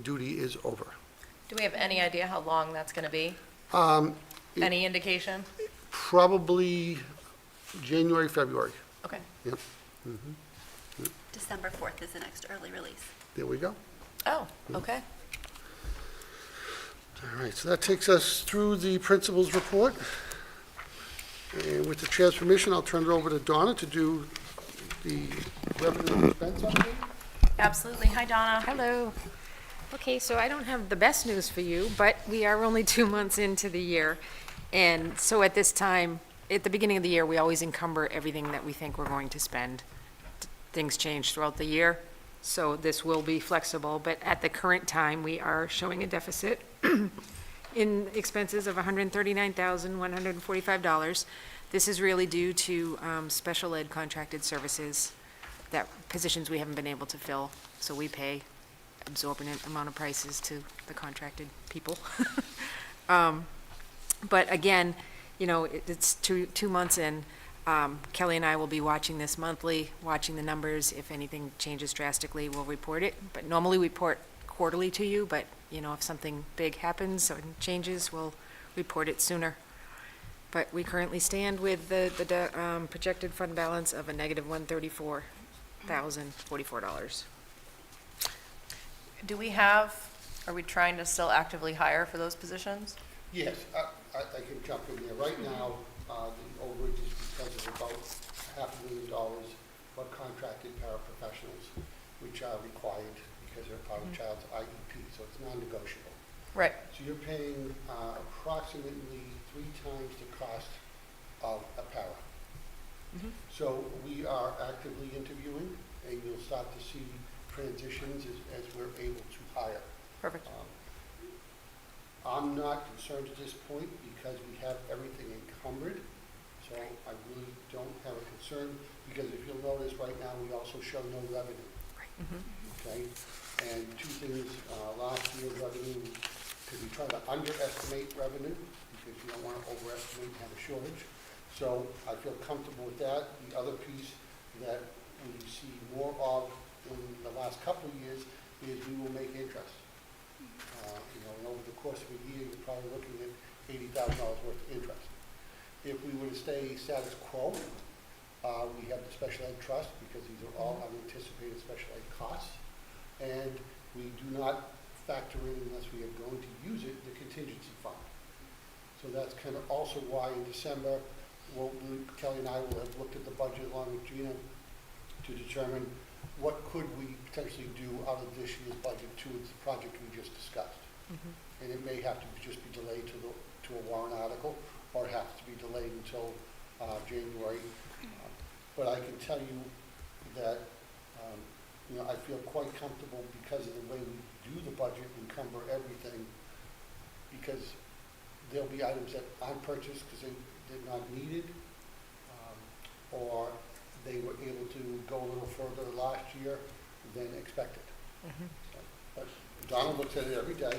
Speaker 2: duty is over.
Speaker 1: Do we have any idea how long that's going to be? Any indication?
Speaker 2: Probably January, February.
Speaker 1: Okay.
Speaker 2: Yep,
Speaker 5: December 4th is the next early release.
Speaker 2: there we go.
Speaker 1: Oh, okay.
Speaker 2: All right, so that takes us through the principal's report. And with the chair's permission, I'll turn it over to Donna to do the revenue and expense update.
Speaker 1: Absolutely. Hi, Donna.
Speaker 6: Hello.
Speaker 9: Okay, so I don't have the best news for you, but we are only 2 months into the year. And so at this time, at the beginning of the year, we always encumber everything that we think we're going to spend. Things change throughout the year, so this will be flexible. But at the current time, we are showing a deficit in expenses of $139,145. This is really due to special ed contracted services, that positions we haven't been able to fill, so we pay exorbitant amount of prices to the contracted people. But again, you know, it's 2 months in. Kelly and I will be watching this monthly, watching the numbers. If anything changes drastically, we'll report it. But normally we report quarterly to you, but, you know, if something big happens or changes, we'll report it sooner. But we currently stand with the projected fund balance of a negative $134,044.
Speaker 6: Do we have, are we trying to still actively hire for those positions?
Speaker 2: Yes, I can jump in there. Right now, the overage is because of about $500,000 for contracted paraprofessionals, which are required because they're part of child's IEP, so it's non-negotiable.
Speaker 6: Right.
Speaker 2: So you're paying approximately 3 times the cost of a para. So we are actively interviewing, and you'll start to see transitions as we're able to hire.
Speaker 6: Perfect.
Speaker 2: I'm not concerned at this point because we have everything encumbered, so I really don't have a concern, because if you'll notice right now, we also show no revenue. Okay? And 2 things, last year's revenue, because we try to underestimate revenue, because you don't want to overestimate and have a shortage. So I feel comfortable with that. The other piece that we see more of in the last couple of years is we will make interest. You know, and over the course of a year, you're probably looking at $80,000 worth of interest. If we were to stay status quo, we have the special ed trust, because these are all unanticipated special ed costs, and we do not factor in, unless we are going to use it, the contingency fund. So that's kind of also why in December, Kelly and I will have looked at the budget along with Gina to determine what could we potentially do out of this year's budget to the project we just discussed. And it may have to just be delayed to a warrant article, or it has to be delayed until January. But I can tell you that you know, I feel quite comfortable because of the way we do the budget, encumber everything, because there'll be items that aren't purchased because they're not needed, or they were able to go a little further last year than expected. So, but Donna looks at it every day.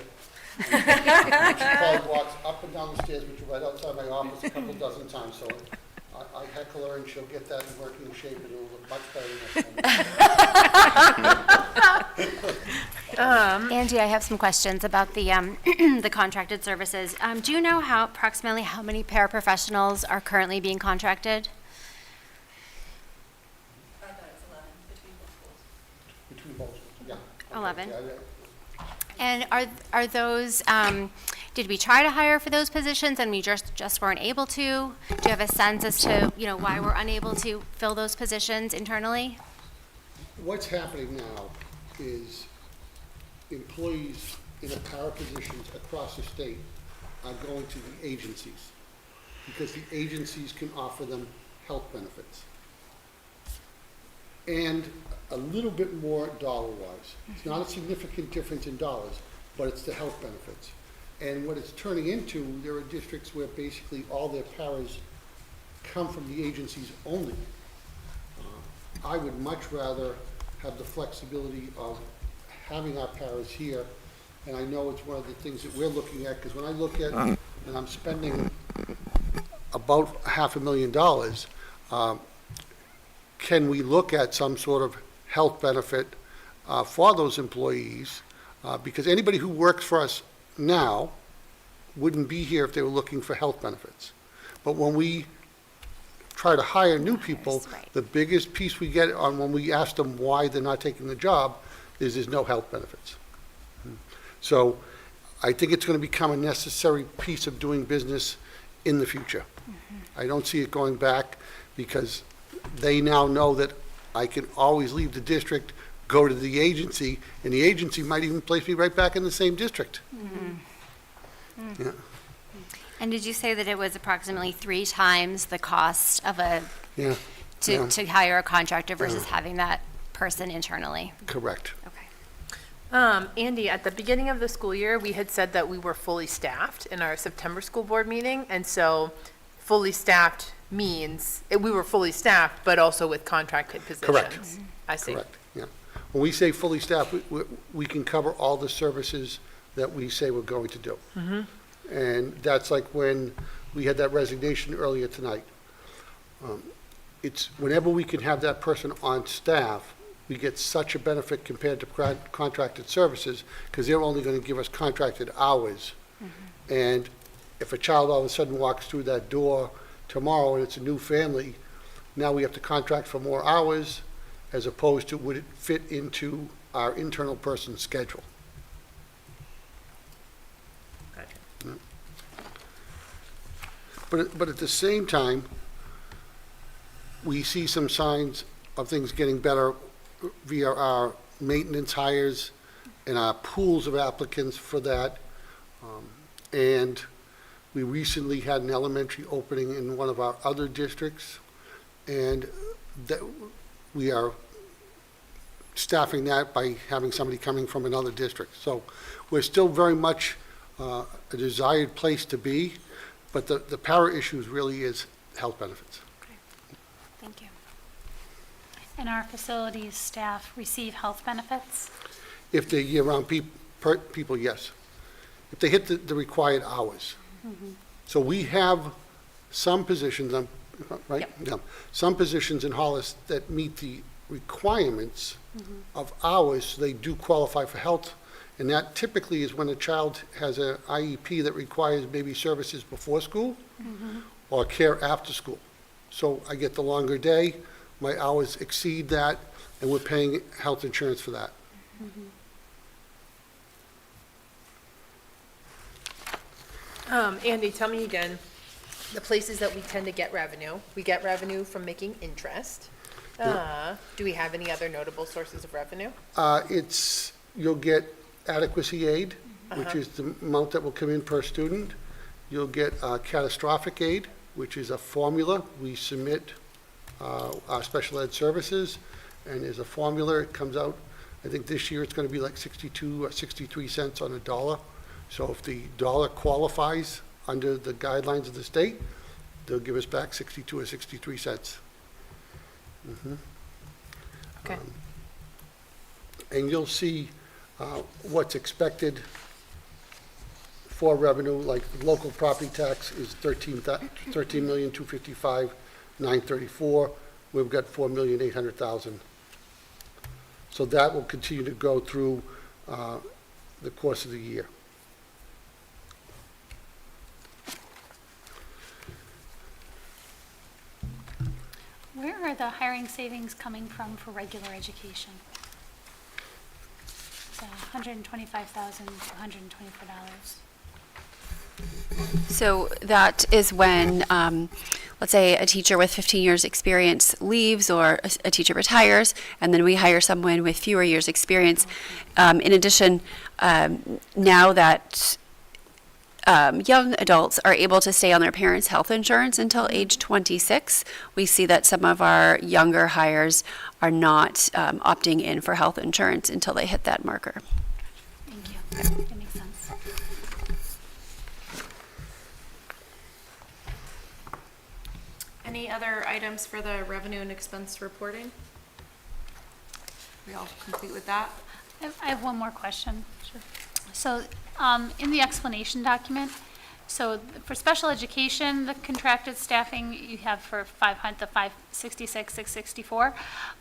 Speaker 2: She probably walks up and down the stairs, which are right outside my office, a couple dozen times. So I heckle her, and she'll get that in working shape, and it'll look much better next time.
Speaker 5: Angie, I have some questions about the the contracted services. Do you know approximately how many paraprofessionals are currently being contracted?
Speaker 1: I thought it was 11 between both schools.
Speaker 2: Between both, yeah.
Speaker 5: 11.
Speaker 2: Yeah.
Speaker 5: And are those, did we try to hire for those positions and we just weren't able to? Do you have a sense as to, you know, why we're unable to fill those positions internally?
Speaker 2: What's happening now is employees in the para positions across the state are going to the agencies, because the agencies can offer them health benefits. And a little bit more dollar-wise. It's not a significant difference in dollars, but it's the health benefits. And what it's turning into, there are districts where basically all their paras come from the agencies only. I would much rather have the flexibility of having our paras here, and I know it's one of the things that we're looking at, because when I look at, and I'm spending about $500,000, can we look at some sort of health benefit for those employees? Because anybody who works for us now wouldn't be here if they were looking for health benefits. But when we try to hire new people,
Speaker 5: Right.
Speaker 2: the biggest piece we get on when we ask them why they're not taking the job is there's no health benefits. So I think it's going to become a necessary piece of doing business in the future. I don't see it going back, because they now know that I can always leave the district, go to the agency, and the agency might even place me right back in the same district. Yeah.
Speaker 5: And did you say that it was approximately 3 times the cost of
Speaker 2: Yeah. Yeah.
Speaker 5: to hire a contractor versus having that person internally?
Speaker 2: Correct.
Speaker 5: Okay.
Speaker 4: Andy, at the beginning of the school year, we had said that we were fully staffed in our September school board meeting, and so fully staffed means, we were fully staffed, but also with contracted positions.
Speaker 2: Correct.
Speaker 4: I see.
Speaker 2: Correct, yeah. When we say fully staffed, we can cover all the services that we say we're going to do. And that's like when we had that resignation earlier tonight. It's whenever we can have that person on staff, we get such a benefit compared to contracted services, because they're only going to give us contracted hours. And if a child all of a sudden walks through that door tomorrow and it's a new family, now we have to contract for more hours, as opposed to would it fit into our internal person's schedule. But at the same time, we see some signs of things getting better via our maintenance hires and our pools of applicants for that. And we recently had an elementary opening in one of our other districts, and that we are staffing that by having somebody coming from another district. So we're still very much a desired place to be, but the para issues really is health benefits.
Speaker 5: Thank you.
Speaker 3: And our facilities staff receive health benefits?
Speaker 2: If they're year-round people, yes. If they hit the required hours. So we have some positions, right? Yeah. Some positions in Hollis that meet the requirements of hours, so they do qualify for health. And that typically is when a child has an IEP that requires maybe services before school or care after school. So I get the longer day, my hours exceed that, and we're paying health insurance for that.
Speaker 4: Andy, tell me again, the places that we tend to get revenue. We get revenue from making interest. Do we have any other notable sources of revenue?
Speaker 2: You'll get adequacy aid, which is the amount that will come in per student. You'll get catastrophic aid, which is a formula. We submit our special ed services, and there's a formula. It comes out, I think this year it's going to be like 62 or 63 cents on a dollar. So if the dollar qualifies under the guidelines of the state, they'll give us back 62 or 63 cents.
Speaker 4: Okay.
Speaker 2: And you'll see what's expected for revenue, like local property tax is 13,255,934. We've got 4,800,000. So that will continue to go through the course of the year.
Speaker 3: Where are the hiring savings coming from for regular education? The $125,224.
Speaker 10: So that is when, let's say, a teacher with 15 years experience leaves or a teacher retires, and then we hire someone with fewer years experience. In addition, now that young adults are able to stay on their parents' health insurance until age 26, we see that some of our younger hires are not opting in for health insurance until they hit that marker.
Speaker 3: Thank you. That makes sense.
Speaker 1: Any other items for the revenue and expense reporting? We all complete with that?
Speaker 3: I have one more question. So, in the explanation document, so for special education, the contracted staffing you have for 566, 664,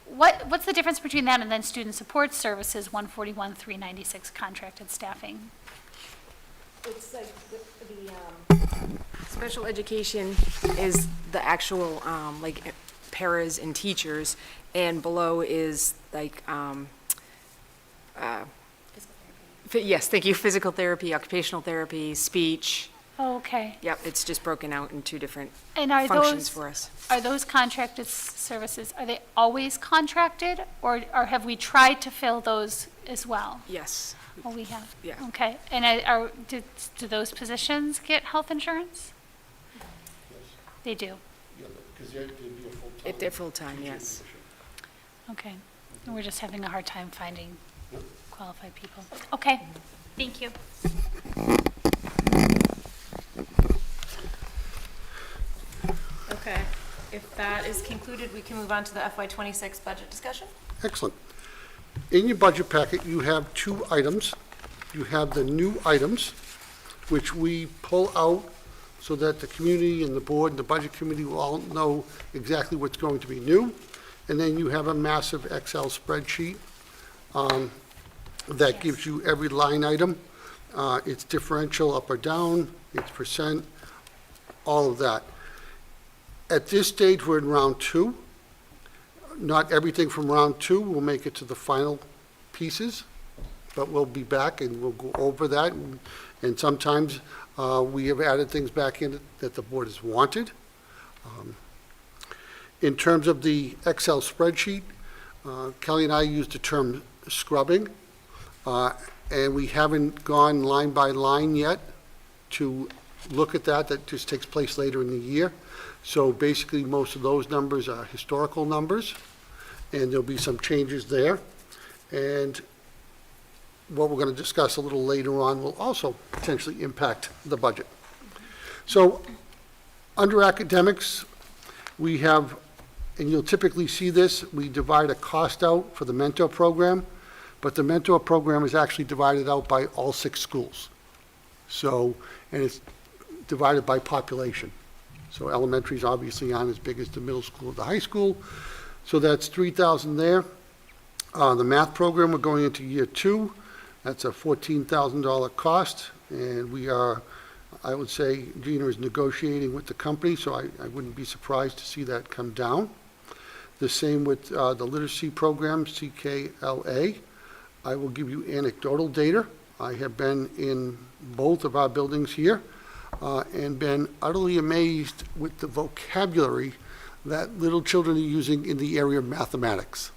Speaker 3: what's the difference between that and then student support services, 141, 396 contracted staffing?
Speaker 9: It's like the special education is the actual, like, paras and teachers, and below is like, yes, thank you, physical therapy, occupational therapy, speech,
Speaker 3: Oh, okay.
Speaker 9: Yep, it's just broken out in two different
Speaker 3: And are
Speaker 9: functions
Speaker 3: those,
Speaker 9: for us.
Speaker 3: are those contracted services, are they always contracted? Or have we tried to fill those as well?
Speaker 9: Yes,
Speaker 3: Oh, we have?
Speaker 9: Yeah.
Speaker 3: Okay. And do those positions get health insurance? They do?
Speaker 2: Yeah, because they'd be a full-time.
Speaker 9: if they're full-time, yes.
Speaker 3: Okay. And we're just having a hard time finding
Speaker 2: Yep.
Speaker 3: qualified people. Okay. Thank you.
Speaker 1: Okay, if that is concluded, we can move on to the FY26 budget discussion.
Speaker 2: Excellent. In your budget packet, you have two items. You have the new items, which we pull out so that the community and the board and the budget committee will all know exactly what's going to be new. And then you have a massive Excel spreadsheet that gives you every line item, its differential up or down, its percent, all of that. At this stage, we're in round two. Not everything from round two will make it to the final pieces, but we'll be back and we'll go over that. And sometimes we have added things back in that the board has wanted. In terms of the Excel spreadsheet, Kelly and I used the term scrubbing, and we haven't gone line by line yet to look at that. That just takes place later in the year. So basically, most of those numbers are historical numbers, and there'll be some changes there. And what we're going to discuss a little later on will also potentially impact the budget. So under academics, we have, and you'll typically see this, we divide a cost out for the mentor program, but the mentor program is actually divided out by all 6 schools. So, and it's divided by population. So elementaries obviously aren't as big as the middle school or the high school. So that's $3,000 there. The math program, we're going into year 2. That's a $14,000 cost. And we are, I would say, Gina is negotiating with the company, so I wouldn't be surprised to see that come down. The same with the literacy program, CKLA. I will give you anecdotal data. I have been in both of our buildings here and been utterly amazed with the vocabulary that little children are using in the area of mathematics.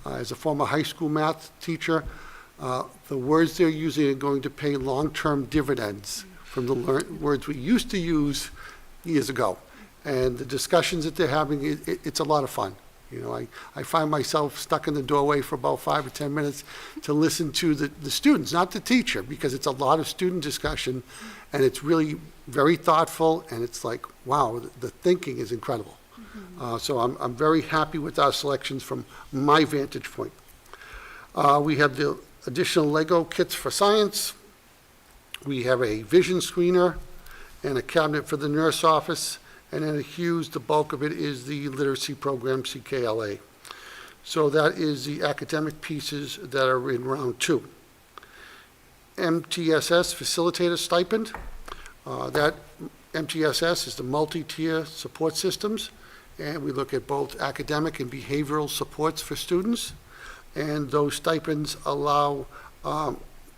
Speaker 2: As a former high school math teacher, the words they're using are going to pay long-term dividends from the words we used to use years ago. And the discussions that they're having, it's a lot of fun. You know, I find myself stuck in the doorway for about 5 or 10 minutes to listen to the students, not the teacher, because it's a lot of student discussion, and it's really very thoughtful, and it's like, wow, the thinking is incredible. So I'm very happy with our selections from my vantage point. We have the additional Lego kits for science. We have a vision screener and a cabinet for the nurse office. And then at Hughes, the bulk of it is the literacy program, CKLA. So that is the academic pieces that are in round 2. MTSS facilitator stipend. That MTSS is the multi-tier support systems. And we look at both academic and behavioral supports for students. And those stipends allow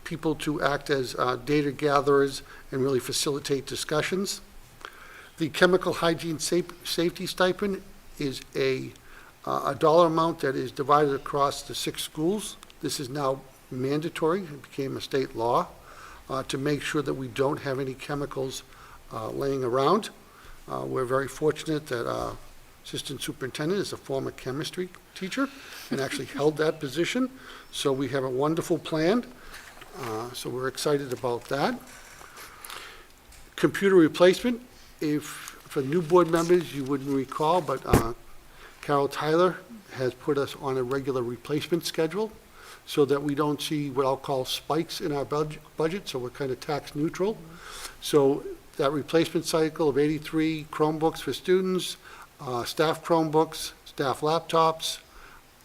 Speaker 2: people to act as data gatherers and really facilitate discussions. The chemical hygiene safety stipend is a dollar amount that is divided across the 6 schools. This is now mandatory. It became a state law to make sure that we don't have any chemicals laying around. We're very fortunate that Assistant Superintendent is a former chemistry teacher and actually held that position. So we have a wonderful plan. So we're excited about that. Computer replacement. If, for new board members, you wouldn't recall, but Carol Tyler has put us on a regular replacement schedule so that we don't see what I'll call spikes in our budget, so we're kind of tax neutral. So that replacement cycle of 83 Chromebooks for students, staff Chromebooks, staff laptops,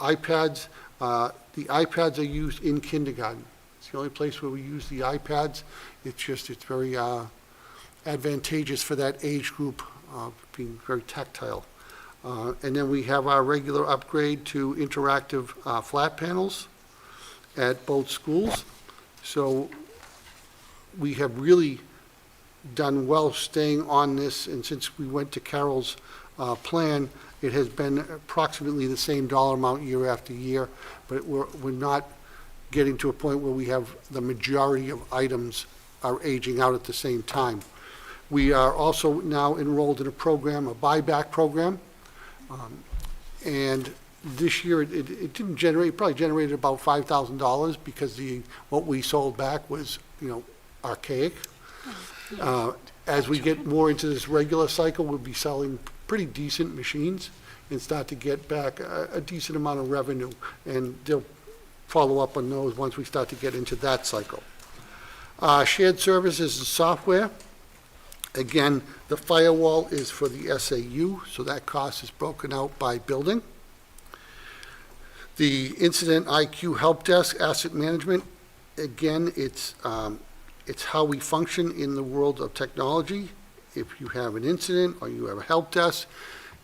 Speaker 2: iPads. The iPads are used in kindergarten. It's the only place where we use the iPads. It's very advantageous for that age group, being very tactile. And then we have our regular upgrade to interactive flat panels at both schools. So we have really done well staying on this, and since we went to Carol's plan, it has been approximately the same dollar amount year after year, but we're not getting to a point where we have the majority of items are aging out at the same time. We are also now enrolled in a program, a buyback program, and this year it didn't generate, probably generated about $5,000 because what we sold back was, archaic. As we get more into this regular cycle, we'll be selling pretty decent machines and start to get back a decent amount of revenue, and they'll follow up on those once we start to get into that cycle. Shared services and software. Again, the firewall is for the SAU, so that cost is broken out by building. The Incident IQ Help Desk Asset Management, again, it's how we function in the world of technology. If you have an incident or you have a help desk,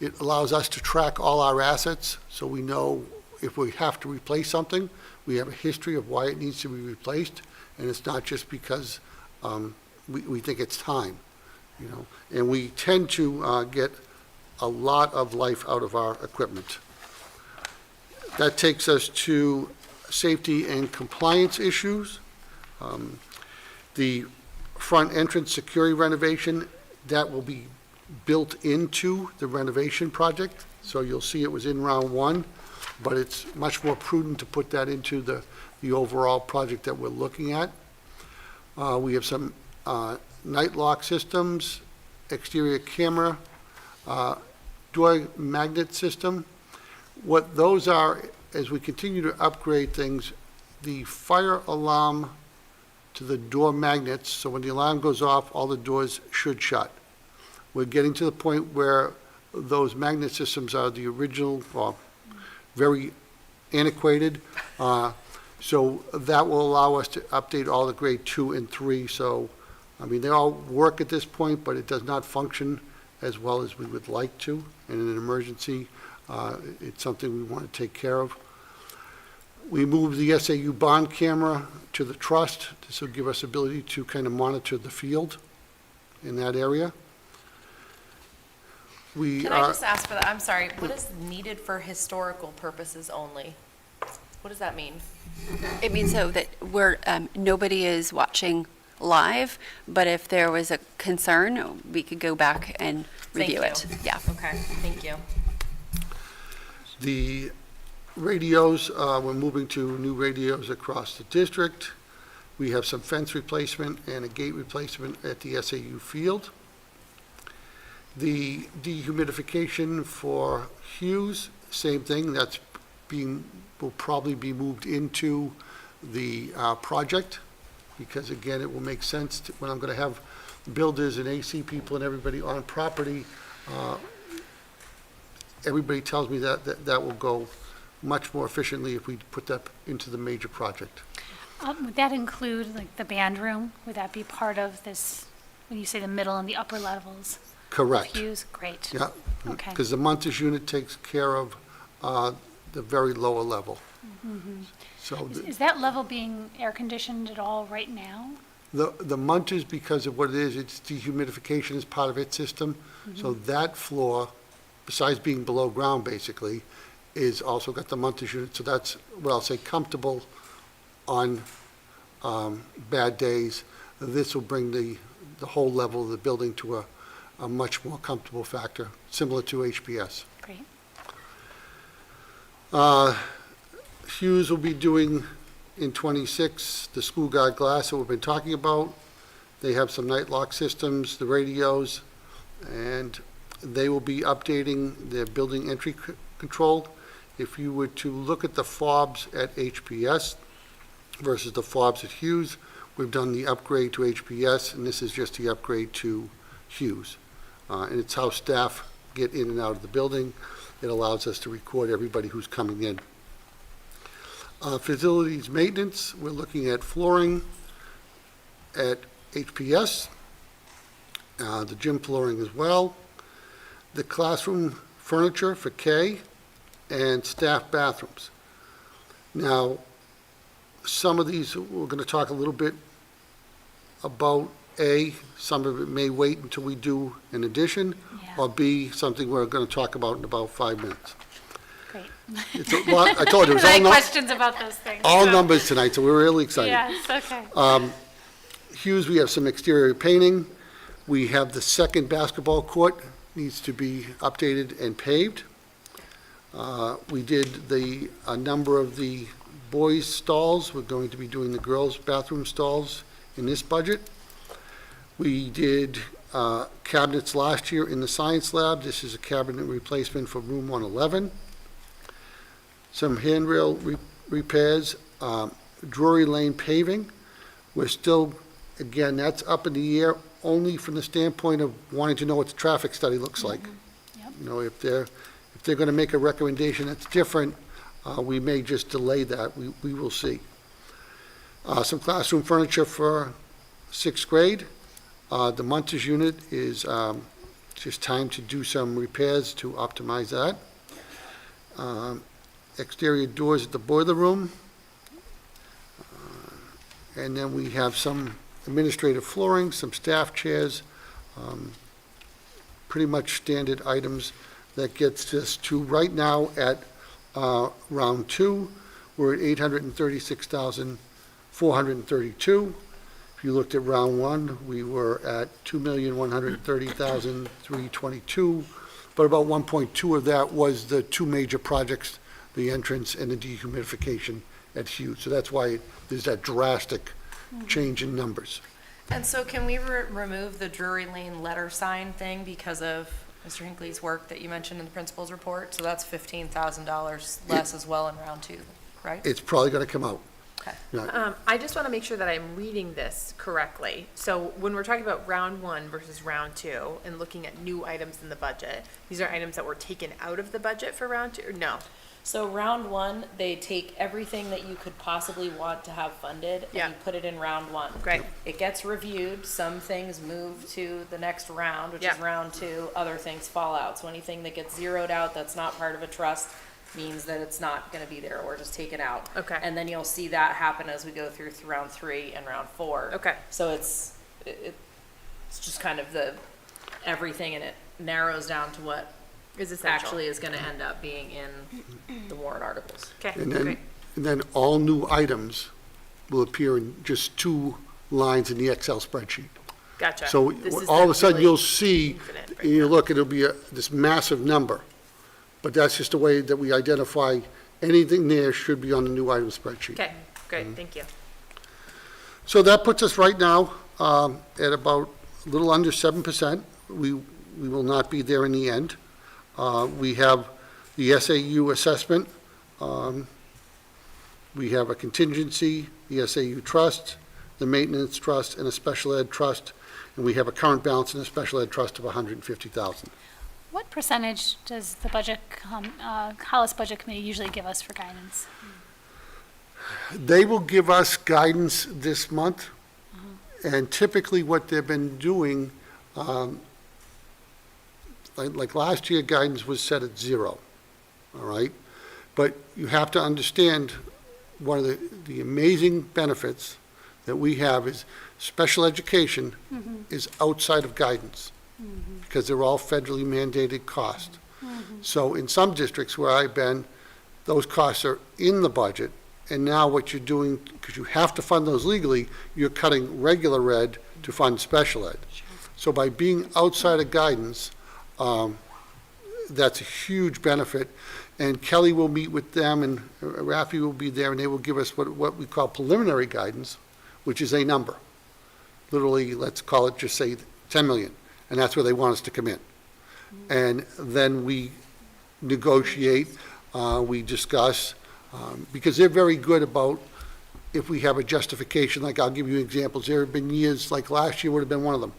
Speaker 2: it allows us to track all our assets so we know if we have to replace something, we have a history of why it needs to be replaced, and it's not just because we think it's time, And we tend to get a lot of life out of our equipment. That takes us to safety and compliance issues. The front entrance security renovation, that will be built into the renovation project. So you'll see it was in round one, but it's much more prudent to put that into the overall project that we're looking at. We have some night lock systems, exterior camera, door magnet system. What those are, as we continue to upgrade things, the fire alarm to the door magnets, so when the alarm goes off, all the doors should shut. We're getting to the point where those magnet systems are the original, or very antiquated, so that will allow us to update all the grade 2 and 3. So, they all work at this point, but it does not function as well as we would like to. And in an emergency, it's something we want to take care of. We moved the SAU bond camera to the trust. This will give us ability to kind of monitor the field in that area.
Speaker 6: Can I just ask for that? I'm sorry. What is needed for historical purposes only? What does that mean?
Speaker 10: It means so that nobody is watching live, but if there was a concern, we could go back and review it. Yeah.
Speaker 6: Okay, thank you.
Speaker 2: The radios, we're moving to new radios across the district. We have some fence replacement and a gate replacement at the SAU field. The dehumidification for Hughes, same thing, will probably be moved into the project, because again, it will make sense when I'm going to have builders and AC people and everybody on property. Everybody tells me that will go much more efficiently if we put that into the major project.
Speaker 3: Would that include like the band room? Would that be part of this, when you say the middle and the upper levels?
Speaker 2: Correct.
Speaker 3: Hughes, great.
Speaker 2: Yeah.
Speaker 3: Okay.
Speaker 2: Because the Montes unit takes care of the very lower level. So
Speaker 3: Is that level being air conditioned at all right now?
Speaker 2: the Montes, because of what it is, it's dehumidification is part of its system. So that floor, besides being below ground basically, is also got the Montes unit. So that's what I'll say comfortable on bad days. This will bring the whole level of the building to a much more comfortable factor, similar to HPS.
Speaker 3: Great.
Speaker 2: Hughes will be doing in 26 the school guard glass that we've been talking about. They have some night lock systems, the radios, and they will be updating their building entry control. If you were to look at the fobs at HPS versus the fobs at Hughes, we've done the upgrade to HPS, and this is just the upgrade to Hughes. And it's how staff get in and out of the building. It allows us to record everybody who's coming in. Facilities maintenance, we're looking at flooring at HPS, the gym flooring as well, the classroom furniture for K, and staff bathrooms. Now, some of these, we're going to talk a little bit about A, some of it may wait until we do an addition,
Speaker 3: Yeah.
Speaker 2: or B, something we're going to talk about in about 5 minutes.
Speaker 3: Great.
Speaker 2: It's a lot, I told you, it was
Speaker 3: I
Speaker 2: all,
Speaker 3: had
Speaker 2: nu-
Speaker 3: questions about those things.
Speaker 2: all
Speaker 3: so-
Speaker 2: numbers tonight, so we're really excited.
Speaker 3: Yes, okay.
Speaker 2: Hughes, we have some exterior painting. We have the second basketball court, needs to be updated and paved. We did a number of the boys' stalls. We're going to be doing the girls' bathroom stalls in this budget. We did cabinets last year in the science lab. This is a cabinet replacement for room 111. Some handrail repairs, Drury Lane paving. We're still, again, that's up in the air only from the standpoint of wanting to know what the traffic study looks like.
Speaker 3: Yep.
Speaker 2: You know, if they're going to make a recommendation that's different, we may just delay that. We will see. Some classroom furniture for 6th grade. The Munters unit is just time to do some repairs to optimize that. Exterior doors at the boiler room. And then we have some administrative flooring, some staff chairs, pretty much standard items. That gets us to, right now, at round 2, we're at $836,432. If you looked at round 1, we were at $2,130,322, but about 1.2 of that was the 2 major projects, the entrance and the dehumidification at Hughes. So that's why there's that drastic change in numbers.
Speaker 1: And so can we remove the Drury Lane letter sign thing because of Mr. Hinckley's work that you mentioned in the principal's report? So that's $15,000 less as well in round 2, right?
Speaker 2: It's probably going to come out.
Speaker 1: Okay.
Speaker 2: Yeah.
Speaker 4: I just want to make sure that I'm reading this correctly. So when we're talking about round 1 versus round 2 and looking at new items in the budget, these are items that were taken out of the budget for round 2, or no?
Speaker 1: So round 1, they take everything that you could possibly want to have funded
Speaker 4: Yeah.
Speaker 1: and you put it in round 1.
Speaker 4: Great.
Speaker 1: It gets reviewed, some things move to the next round, which is
Speaker 4: Yeah.
Speaker 1: round 2, other things fall out. So anything that gets zeroed out that's not part of a trust means that it's not gonna be there or just taken out.
Speaker 4: Okay.
Speaker 1: And then you'll see that happen as we go through round 3 and round 4.
Speaker 4: Okay.
Speaker 1: So it's just kind of everything, and it narrows down to what
Speaker 4: Is essential.
Speaker 1: actually is gonna end up being in the warrant articles.
Speaker 4: Okay,
Speaker 2: And
Speaker 4: great.
Speaker 2: then all new items will appear in just 2 lines in the Excel spreadsheet.
Speaker 4: Gotcha.
Speaker 2: So
Speaker 4: This is
Speaker 2: all of
Speaker 4: the
Speaker 2: a sudden,
Speaker 4: really
Speaker 2: you'll see,
Speaker 4: infinite
Speaker 2: and you
Speaker 4: breakdown.
Speaker 2: look, it'll be this massive number. But that's just the way that we identify anything there should be on the new item spreadsheet.
Speaker 4: Okay, great, thank you.
Speaker 2: So that puts us right now at about a little under 7%. We will not be there in the end. We have the SAU assessment. We have a contingency, the SAU trust, the maintenance trust, and a special ed trust. And we have a current balance in the special ed trust of $150,000.
Speaker 3: What percentage does the Hollis Budget Committee usually give us for guidance?
Speaker 2: They will give us guidance this month, and typically what they've been doing, like last year, guidance was set at 0, all right? But you have to understand, one of the amazing benefits that we have is special education is outside of guidance, because they're all federally mandated costs. So in some districts where I've been, those costs are in the budget, and now what you're doing, because you have to fund those legally, you're cutting regular ed to fund special ed. So by being outside of guidance, that's a huge benefit. And Kelly will meet with them, and Rafi will be there, and they will give us what we call preliminary guidance, which is a number. Literally, let's call it, just say 10 million, and that's where they want us to come in. And then we negotiate, we discuss, because they're very good about if we have a justification. Like, I'll give you examples. There have been years, like last year would have been one of them,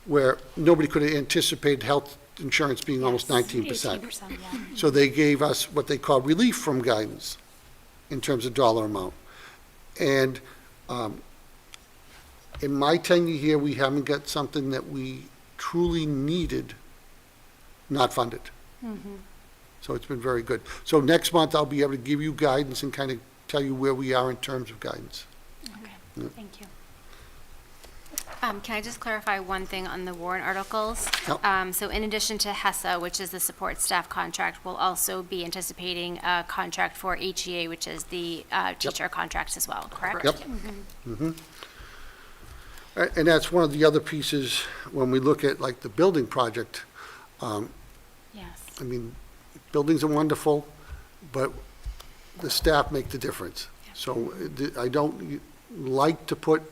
Speaker 2: where nobody could have anticipated health insurance being almost 19%.
Speaker 3: 18%, yeah.
Speaker 2: So they gave us what they call relief from guidance in terms of dollar amount. And in my tenure here, we haven't got something that we truly needed not funded. So it's been very good. So next month, I'll be able to give you guidance and kind of tell you where we are in terms of guidance.
Speaker 3: Okay, thank you.
Speaker 5: Can I just clarify one thing on the warrant articles?
Speaker 2: Yep.
Speaker 5: So in addition to HESA, which is the support staff contract, we'll also be anticipating a contract for HEA, which is the teacher contracts as well, correct?
Speaker 2: Yep. And that's one of the other pieces when we look at like the building project.
Speaker 3: Yes.
Speaker 2: I mean, buildings are wonderful, but the staff make the difference. So I don't like to put,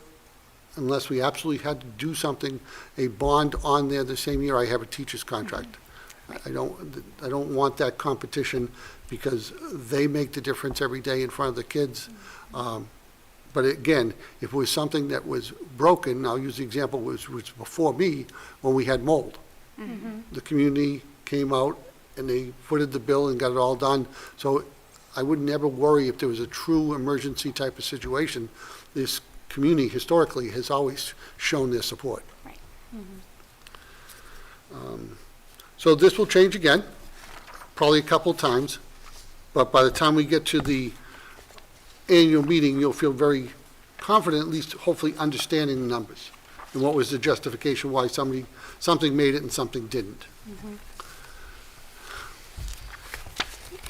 Speaker 2: unless we absolutely had to do something, a bond on there the same year I have a teacher's contract. I don't want that competition because they make the difference every day in front of the kids. But again, if it was something that was broken, I'll use the example was before me, when we had mold. The community came out and they footed the bill and got it all done. So I would never worry if there was a true emergency type of situation. This community historically has always shown their support.
Speaker 5: Right.
Speaker 2: So this will change again, probably a couple of times, but by the time we get to the annual meeting, you'll feel very confident, at least hopefully understanding the numbers and what was the justification why something made it and something didn't.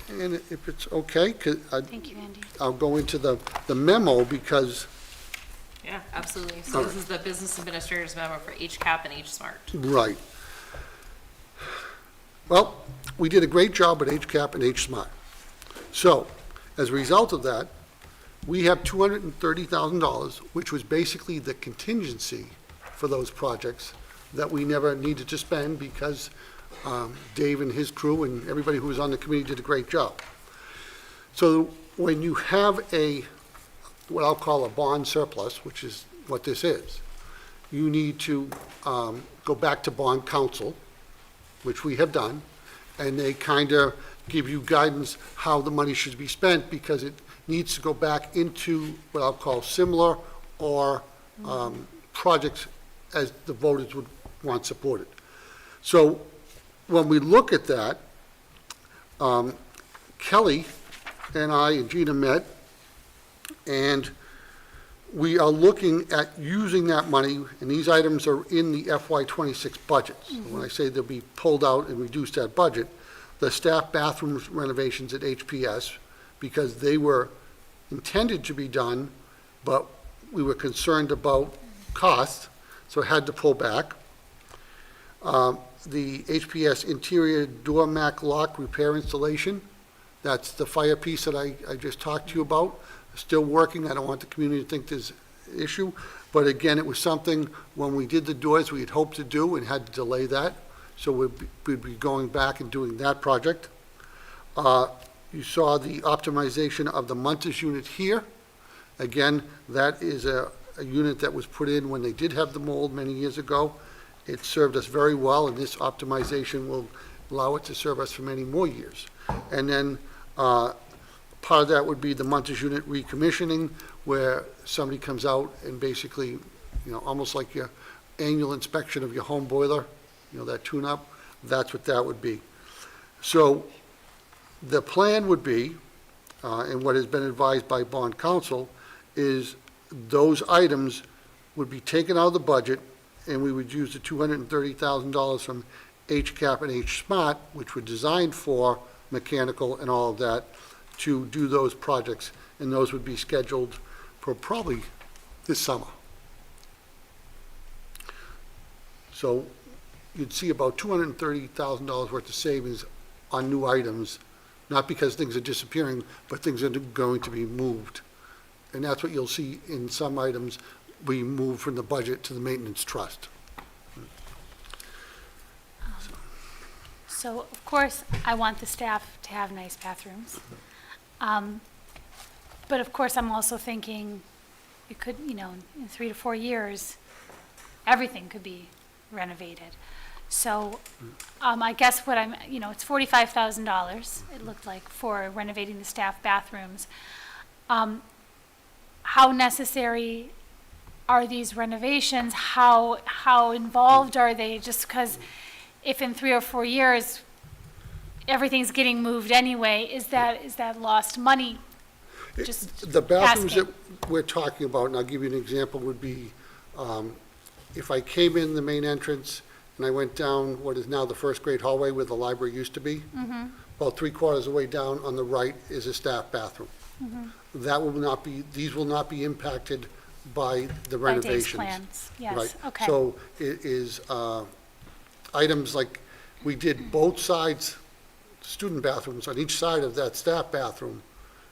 Speaker 2: And if it's okay,
Speaker 3: Thank you, Andy.
Speaker 2: I'll go into the memo because,
Speaker 1: Yeah, absolutely. So this is the business administrator's memo for HCAP and HSmart.
Speaker 2: right. Well, we did a great job at HCAP and HSmart. So, as a result of that, we have $230,000, which was basically the contingency for those projects that we never needed to spend because Dave and his crew and everybody who was on the committee did a great job. So when you have what I'll call a bond surplus, which is what this is, you need to go back to bond counsel, which we have done, and they kind of give you guidance how the money should be spent because it needs to go back into what I'll call similar or projects as the voters would want supported. So when we look at that, Kelly and I and Gina met, and we are looking at using that money, and these items are in the FY26 budget. So when I say they'll be pulled out and reduce that budget, the staff bathroom renovations at HPS, because they were intended to be done, but we were concerned about cost, so had to pull back. The HPS interior door mat lock repair installation, that's the fire piece that I just talked to you about. Still working. I don't want the community to think there's an issue. But again, it was something, when we did the doors, we had hoped to do and had to delay that. So we'd be going back and doing that project. You saw the optimization of the Muntis unit here. Again, that is a unit that was put in when they did have the mold many years ago. It served us very well, and this optimization will allow it to serve us for many more years. And then part of that would be the Muntis unit recommissioning, where somebody comes out and basically, almost like your annual inspection of your home boiler, that tune-up, that's what that would be. So the plan would be, and what has been advised by bond counsel, is those items would be taken out of the budget, and we would use the $230,000 from HCAP and HSmart, which were designed for mechanical and all of that, to do those projects, and those would be scheduled for probably this summer. So you'd see about $230,000 worth of savings on new items, not because things are disappearing, but things are going to be moved. And that's what you'll see in some items, we move from the budget to the maintenance trust.
Speaker 3: So, of course, I want the staff to have nice bathrooms. But of course, I'm also thinking it could, in 3 to 4 years, everything could be renovated. So I guess what it's $45,000, it looked like, for renovating the staff bathrooms. How necessary are these renovations? How involved are they? Just because if in 3 or 4 years, everything's getting moved anyway, is that lost money? Just
Speaker 2: The bathrooms
Speaker 3: asking.
Speaker 2: that we're talking about, and I'll give you an example, would be if I came in the main entrance and I went down what is now the first grade hallway where the library used to be, about 3/4 of the way down on the right is a staff bathroom. That will not be, these will not be impacted by the
Speaker 3: By Dave's
Speaker 2: renovations.
Speaker 3: plans, yes,
Speaker 2: Right.
Speaker 3: okay.
Speaker 2: So it is items like, we did both sides, student bathrooms on each side of that staff bathroom,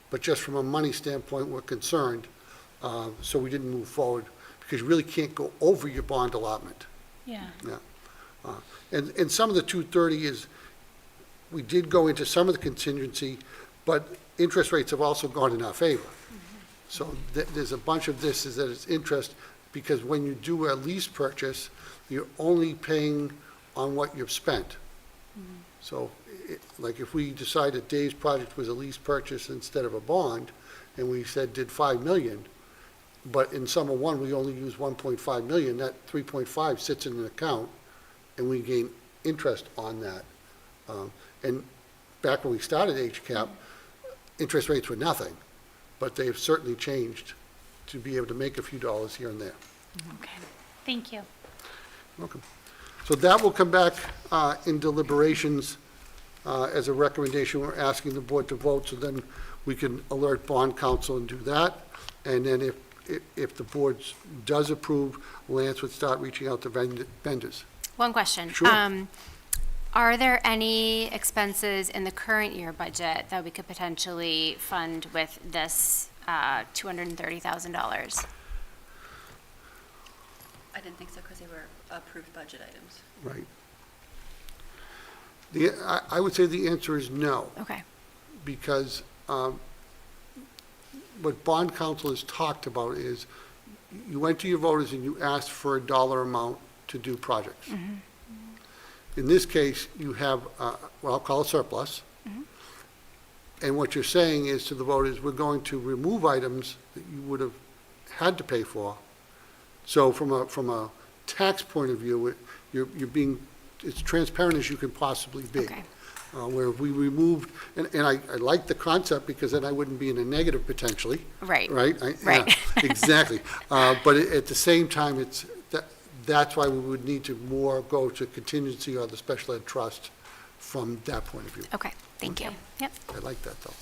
Speaker 2: but just from a money standpoint, we're concerned, so we didn't move forward, because you really can't go over your bond allotment.
Speaker 3: Yeah,
Speaker 2: And some of the 230 is, we did go into some of the contingency, but interest rates have also gone in our favor. So there's a bunch of this is that it's interest, because when you do a lease purchase, you're only paying on what you've spent. So, like if we decided Dave's project was a lease purchase instead of a bond, and we said did 5 million, but in summer one, we only use 1.5 million, that 3.5 sits in an account, and we gain interest on that. And back when we started HCAP, interest rates were nothing, but they've certainly changed to be able to make a few dollars here and there.
Speaker 3: okay, thank you.
Speaker 2: Welcome. So that will come back in deliberations as a recommendation. We're asking the board to vote, so then we can alert bond council and do that. And then if the board does approve, Lance would start reaching out to vendors.
Speaker 5: One question.
Speaker 2: Sure.
Speaker 5: Are there any expenses in the current year budget that we could potentially fund with this $230,000?
Speaker 11: I didn't think so because they were approved budget items.
Speaker 2: Right. I would say the answer is no,
Speaker 5: Okay.
Speaker 2: because what bond council has talked about is you went to your voters and you asked for a dollar amount to do projects. In this case, you have what I'll call a surplus. And what you're saying is to the voters, we're going to remove items that you would have had to pay for. So from a tax point of view, you're being, it's transparent as you can possibly be.
Speaker 5: Okay.
Speaker 2: Where if we removed, and I like the concept, because then I wouldn't be in a negative potentially.
Speaker 5: Right.
Speaker 2: Right?
Speaker 5: Right.
Speaker 2: Yeah, exactly. But at the same time, that's why we would need to more go to contingency or the special ed trust from that point of view.
Speaker 5: Okay, thank you. Yep.
Speaker 2: I like that, though.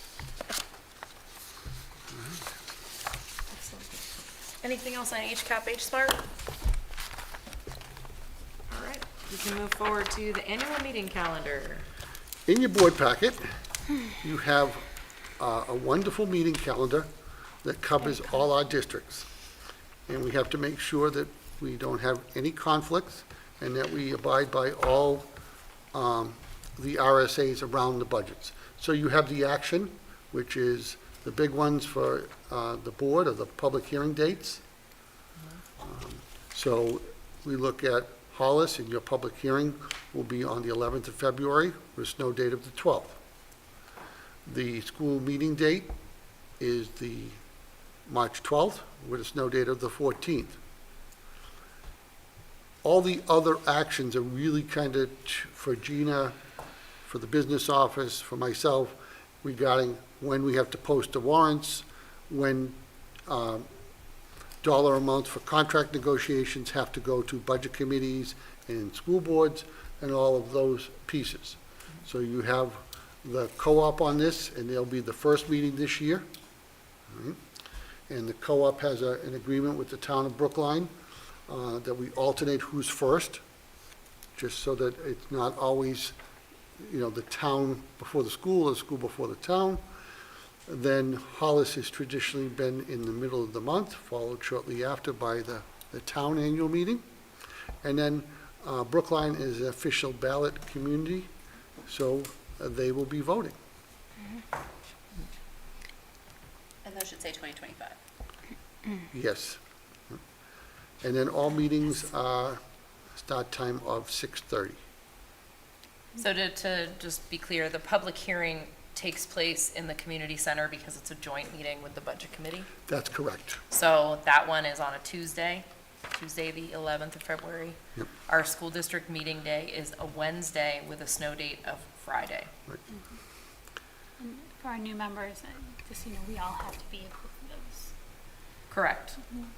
Speaker 6: Anything else on HCAP, HSmart? All right, we can move forward to the annual meeting calendar.
Speaker 2: In your board packet, you have a wonderful meeting calendar that covers all our districts. And we have to make sure that we don't have any conflicts and that we abide by all the RSAs around the budgets. So you have the action, which is the big ones for the board, or the public hearing dates. So we look at Hollis, and your public hearing will be on the 11th of February, with a snow date of the 12th. The school meeting date is the March 12th, with a snow date of the 14th. All the other actions are really kind of for Gina, for the business office, for myself, regarding when we have to post the warrants, when dollar amounts for contract negotiations have to go to budget committees and school boards, and all of those pieces. So you have the co-op on this, and they'll be the first meeting this year. All right. And the co-op has an agreement with the town of Brookline that we alternate who's first, just so that it's not always, the town before the school or the school before the town. Then Hollis has traditionally been in the middle of the month, followed shortly after by the town annual meeting. And then Brookline is an official ballot community, so they will be voting.
Speaker 11: And those should say 2025.
Speaker 2: Yes. And then all meetings are start time of 6:30.
Speaker 6: So to just be clear, the public hearing takes place in the community center because it's a joint meeting with the budget committee?
Speaker 2: That's correct.
Speaker 6: So that one is on a Tuesday the 11th of February.
Speaker 2: Yep.
Speaker 6: Our school district meeting day is a Wednesday with a snow date of Friday.
Speaker 2: Right.
Speaker 3: And for our new members, just, we all have to be approved of those.
Speaker 6: Correct.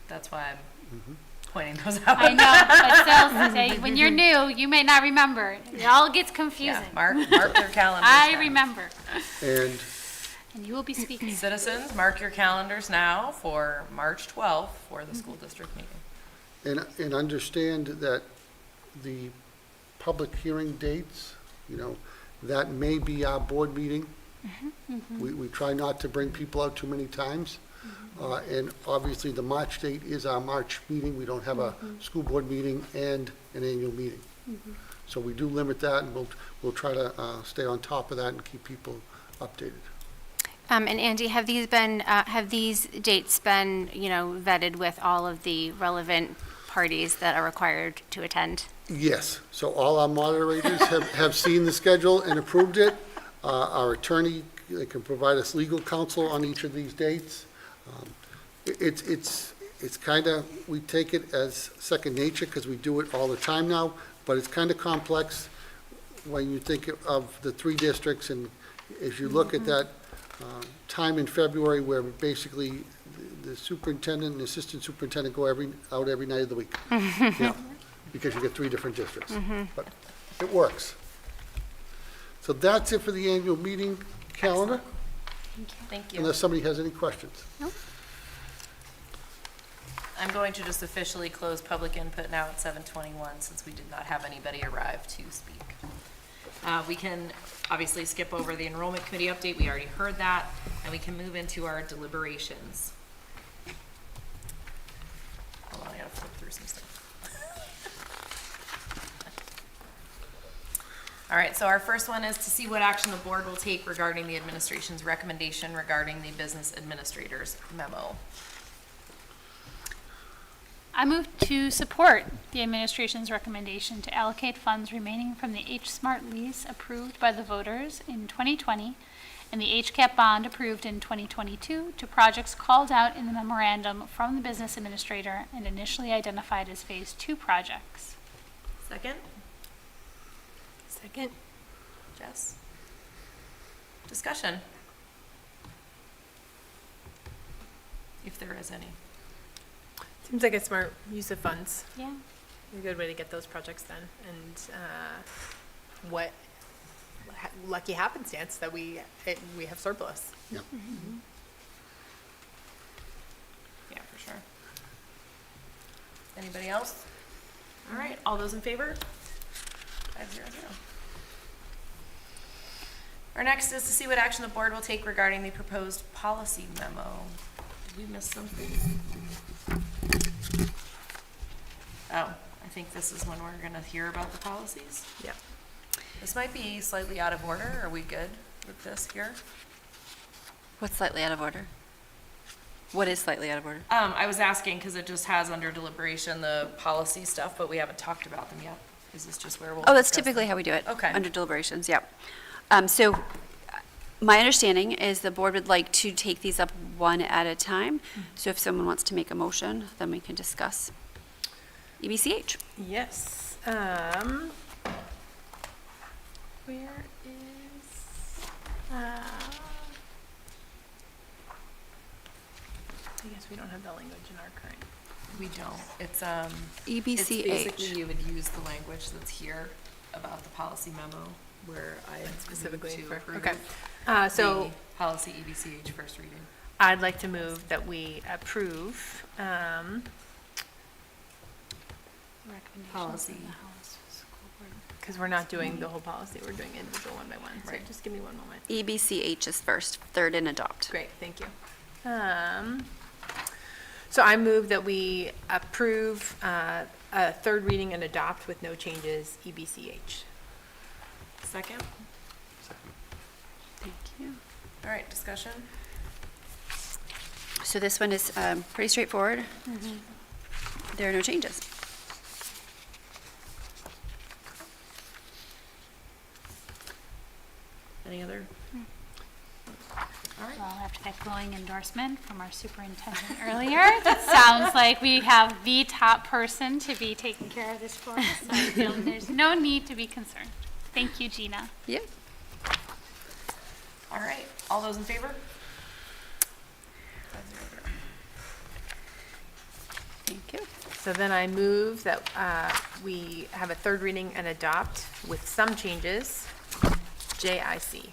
Speaker 6: That's why I'm pointing those out.
Speaker 3: I know, but still, when you're new, you may not remember. It all gets
Speaker 6: Yeah,
Speaker 3: confusing.
Speaker 6: mark your calendars.
Speaker 3: I
Speaker 6: now.
Speaker 3: remember,
Speaker 2: And
Speaker 3: and you will be speaking.
Speaker 6: Citizens, mark your calendars now for March 12th for the school district meeting.
Speaker 2: And understand that the public hearing dates, that may be our board meeting. We try not to bring people out too many times. And obviously, the March date is our March meeting. We don't have a school board meeting and an annual meeting. So we do limit that, and we'll try to stay on top of that and keep people updated.
Speaker 5: And Andy, have these dates been, vetted with all of the relevant parties that are required to attend?
Speaker 2: Yes, so all our moderators have seen the schedule and approved it. Our attorney can provide us legal counsel on each of these dates. It's kind of, we take it as second nature because we do it all the time now, but it's kind of complex when you think of the 3 districts, and as you look at that time in February where basically the superintendent and assistant superintendent go out every night of the week. Because you get 3 different districts. But it works. So that's it for the annual meeting calendar,
Speaker 6: Thank you.
Speaker 2: unless somebody has any questions.
Speaker 6: I'm going to just officially close public input now at 7:21 since we did not have anybody arrive to speak. We can obviously skip over the enrollment committee update. We already heard that, and we can move into our deliberations. Hold on, I gotta flip through some stuff. All right, so our first one is to see what action the board will take regarding the administration's recommendation regarding the business administrator's memo.
Speaker 3: I move to support the administration's recommendation to allocate funds remaining from the H-Smart lease approved by the voters in 2020 and the HCAP bond approved in 2022 to projects called out in the memorandum from the business administrator and initially identified as Phase 2 projects.
Speaker 6: Second?
Speaker 4: Second.
Speaker 6: Jess? Discussion? If there is any.
Speaker 4: Seems like a smart use of funds.
Speaker 3: Yeah.
Speaker 4: A good way to get those projects done. And what lucky happenstance that we have surplus.
Speaker 2: Yeah.
Speaker 6: Yeah, for sure. Anybody else? All right, all those in favor? 5-0-0. Our next is to see what action the board will take regarding the proposed policy memo. Did we miss something? Oh, I think this is when we're gonna hear about the policies.
Speaker 4: Yep.
Speaker 6: This might be slightly out of order. Are we good with this here?
Speaker 10: What's slightly out of order? What is slightly out of order?
Speaker 6: I was asking because it just has under deliberation the policy stuff, but we haven't talked about them yet. Is this just where we'll?
Speaker 10: Oh, that's
Speaker 6: discuss
Speaker 10: typically
Speaker 6: them?
Speaker 10: how we do it.
Speaker 6: Okay.
Speaker 10: Under deliberations, yeah. So my understanding is the board would like to take these up one at a time. So if someone wants to make a motion, then we can discuss EBCH.
Speaker 4: Yes. Where is, I guess we don't have that language in our current.
Speaker 6: We don't. It's
Speaker 10: EBCH.
Speaker 6: basically you would use the language that's here about the policy memo where I
Speaker 4: Specifically
Speaker 6: moved to
Speaker 4: for,
Speaker 6: approve
Speaker 4: okay.
Speaker 6: the
Speaker 4: So
Speaker 6: policy EBCH first reading.
Speaker 4: I'd like to move that we approve,
Speaker 6: Policy.
Speaker 4: because we're not doing the whole policy, we're doing individual one by one. So
Speaker 6: Right.
Speaker 4: just give me one moment.
Speaker 10: EBCH is first, third and adopt.
Speaker 4: Great, thank you. So I move that we approve a third reading and adopt with no changes, EBCH.
Speaker 6: Second?
Speaker 10: Thank you.
Speaker 6: All right, discussion?
Speaker 10: So this one is pretty straightforward. There are no changes.
Speaker 6: Any other? All right.
Speaker 3: Well, after that glowing endorsement from our superintendent earlier, it sounds like we have the top person to be taking care of this for us. So I feel there's no need to be concerned. Thank you, Gina.
Speaker 10: Yep.
Speaker 6: All right, all those in favor? 5-0-0.
Speaker 10: Thank you.
Speaker 4: So then I move that we have a third reading and adopt with some changes, JIC.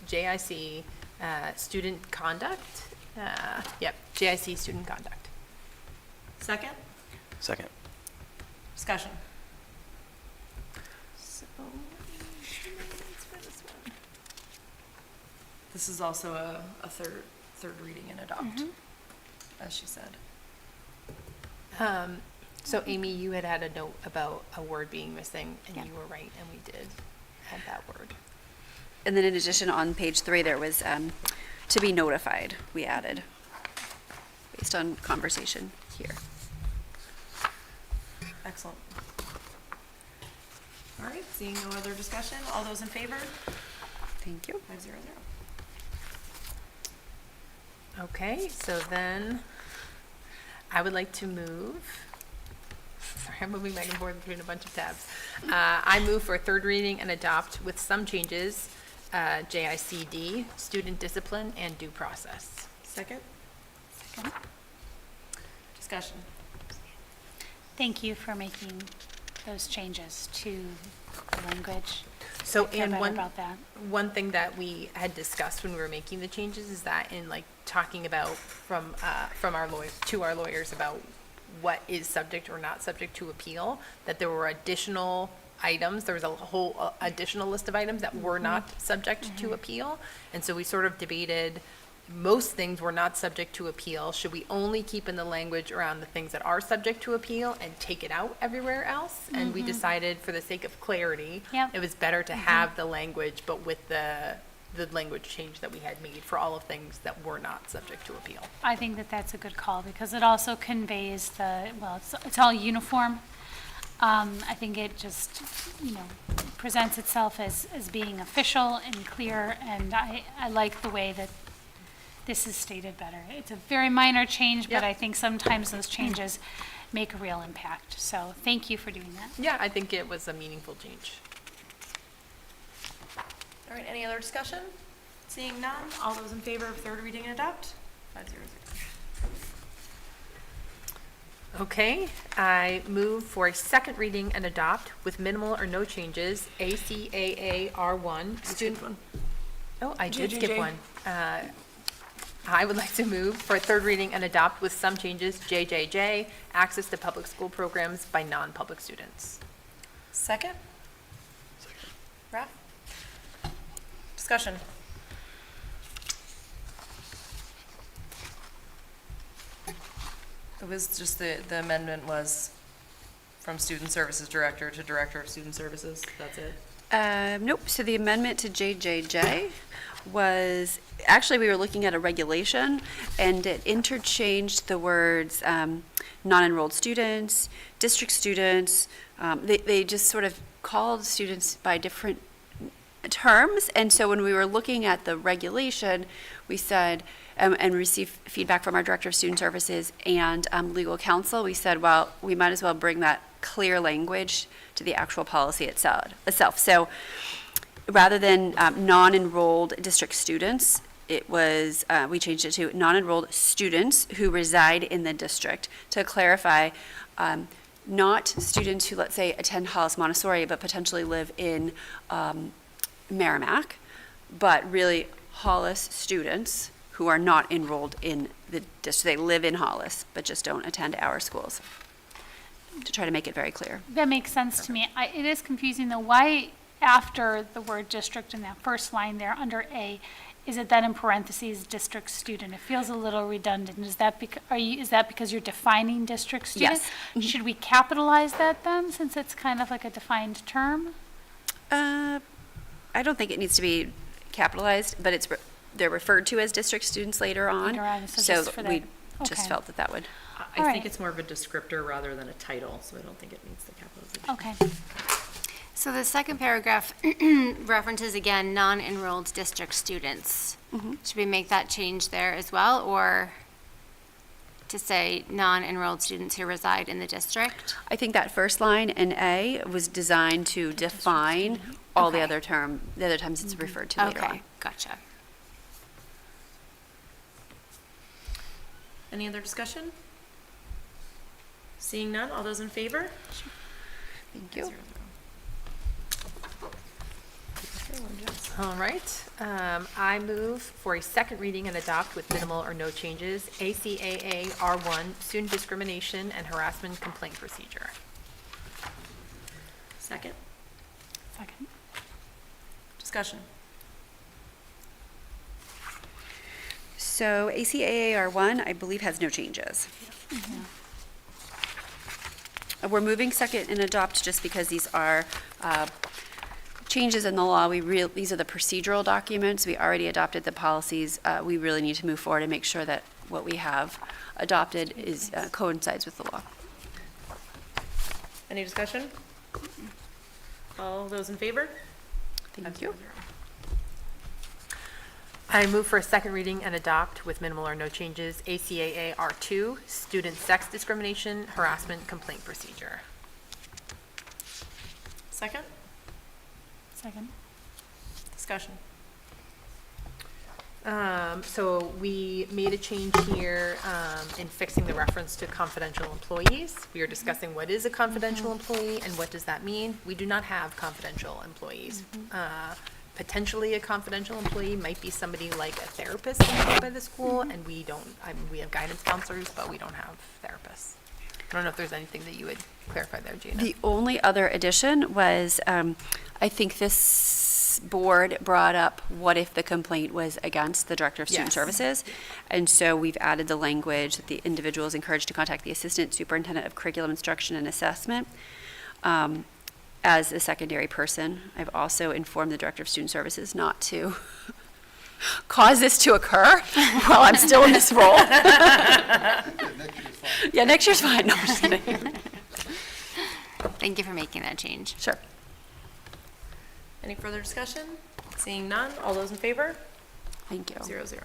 Speaker 4: JIC, student conduct. Yep, JIC student conduct.
Speaker 6: Second?
Speaker 7: Second.
Speaker 6: Discussion.
Speaker 4: So,
Speaker 6: This is also a third reading and adopt, as she said.
Speaker 4: So Amy, you had a note about a word being missing, and
Speaker 5: Yeah.
Speaker 4: you were right, and we did add that word.
Speaker 10: And then in addition, on page 3, there was to be notified, we added, based on conversation here.
Speaker 6: Excellent. All right, seeing no other discussion, all those in favor?
Speaker 10: Thank you.
Speaker 6: 500.
Speaker 4: Okay, so then I would like to move, sorry, I'm moving back and forth between a bunch of tabs. I move for a third reading and adopt with some changes, JICD, student discipline and due process.
Speaker 6: Second? Discussion.
Speaker 3: Thank you for making those changes to the language.
Speaker 4: So,
Speaker 3: I feel
Speaker 4: and
Speaker 3: better
Speaker 4: one,
Speaker 3: about that.
Speaker 4: one thing that we had discussed when we were making the changes is that in like talking about from our lawyer, to our lawyers about what is subject or not subject to appeal, that there were additional items, there was a whole additional list of items that were not subject to appeal. And so we sort of debated, most things were not subject to appeal. Should we only keep in the language around the things that are subject to appeal and take it out everywhere else? And we decided, for the sake of clarity,
Speaker 3: Yep.
Speaker 4: it was better to have the language, but with the language change that we had made for all of things that were not subject to appeal.
Speaker 3: I think that that's a good call because it also conveys it's all uniform. I think it just, presents itself as being official and clear, and I like the way that this is stated better. It's a very minor change, but
Speaker 4: Yep.
Speaker 3: I think sometimes those changes make a real impact. So thank you for doing that.
Speaker 4: Yeah, I think it was a meaningful change.
Speaker 6: All right, any other discussion? Seeing none, all those in favor of third reading and adopt? 500.
Speaker 4: Okay, I move for a second reading and adopt with minimal or no changes, ACAA R1. Student. Oh, I did skip
Speaker 6: JJJ.
Speaker 4: one. I would like to move for a third reading and adopt with some changes, JJJ, access to public school programs by non-public students.
Speaker 6: Second? Ralph? Discussion. It was just the amendment was from Student Services Director to Director of Student Services, that's it?
Speaker 10: Nope, so the amendment to JJJ was, actually, we were looking at a regulation, and it interchanged the words non-enrolled students, district students. They just sort of called students by different terms, and so when we were looking at the regulation, we said, and received feedback from our Director of Student Services and legal counsel, we said, well, we might as well bring that clear language to the actual policy itself. So rather than non-enrolled district students, it was, we changed it to non-enrolled students who reside in the district to clarify, not students who, let's say, attend Hollis Montessori but potentially live in Merrimack, but really Hollis students who are not enrolled in the district. They live in Hollis but just don't attend our schools, to try to make it very clear.
Speaker 3: That makes sense to me. It is confusing though. Why after the word district in that first line there under A, is it then in parentheses district student? It feels a little redundant. Is that because you're defining district student?
Speaker 10: Yes.
Speaker 3: Should we capitalize that then, since it's kind of like a defined term?
Speaker 10: I don't think it needs to be capitalized, but they're referred to as district students later on.
Speaker 3: Later on, so just for
Speaker 10: we
Speaker 3: that.
Speaker 10: just
Speaker 3: Okay.
Speaker 10: felt that would.
Speaker 6: I
Speaker 3: All
Speaker 6: think
Speaker 3: right.
Speaker 6: it's more of a descriptor rather than a title, so I don't think it needs the capitalization.
Speaker 3: Okay.
Speaker 5: So the second paragraph references again non-enrolled district students. Should we make that change there as well, or to say non-enrolled students who reside in the district?
Speaker 10: I think that first line in A was designed to define all the
Speaker 5: Okay.
Speaker 10: other times it's referred to later on.
Speaker 5: Okay, gotcha.
Speaker 6: Any other discussion? Seeing none, all those in favor?
Speaker 10: Thank you.
Speaker 4: All right. I move for a second reading and adopt with minimal or no changes, ACAA R1, Student Discrimination and Harassment Complaint Procedure.
Speaker 6: Second,
Speaker 3: Second.
Speaker 6: discussion.
Speaker 10: So ACAAR1, I believe, has no changes. We're moving second and adopt just because these are changes in the law. These are the procedural documents. We already adopted the policies. We really need to move forward and make sure that what we have adopted is coincides with the law.
Speaker 6: Any discussion? All those in favor?
Speaker 10: Thank you.
Speaker 4: I move for a second reading and adopt with minimal or no changes, ACAA R2, Student Sex Discrimination Harassment Complaint Procedure.
Speaker 6: Second,
Speaker 3: Second.
Speaker 6: discussion.
Speaker 4: So we made a change here in fixing the reference to confidential employees. We are discussing what is a confidential employee and what does that mean. We do not have confidential employees. Potentially a confidential employee might be somebody like a therapist employed by the school, and we don't, we have guidance counselors, but we don't have therapists. I don't know if there's anything that you would clarify there, Gina.
Speaker 10: The only other addition was, I think this board brought up, what if the complaint was against the Director of Student
Speaker 4: Yes.
Speaker 10: Services? And so we've added the language that the individual is encouraged to contact the Assistant Superintendent of Curriculum Instruction and Assessment as a secondary person. I've also informed the Director of Student Services not to cause this to occur while I'm still in this role. Yeah, next year's fine. No, I'm just kidding.
Speaker 5: Thank you for making that change.
Speaker 10: Sure.
Speaker 6: Any further discussion? Seeing none, all those in favor?
Speaker 10: Thank you.
Speaker 6: 0-0.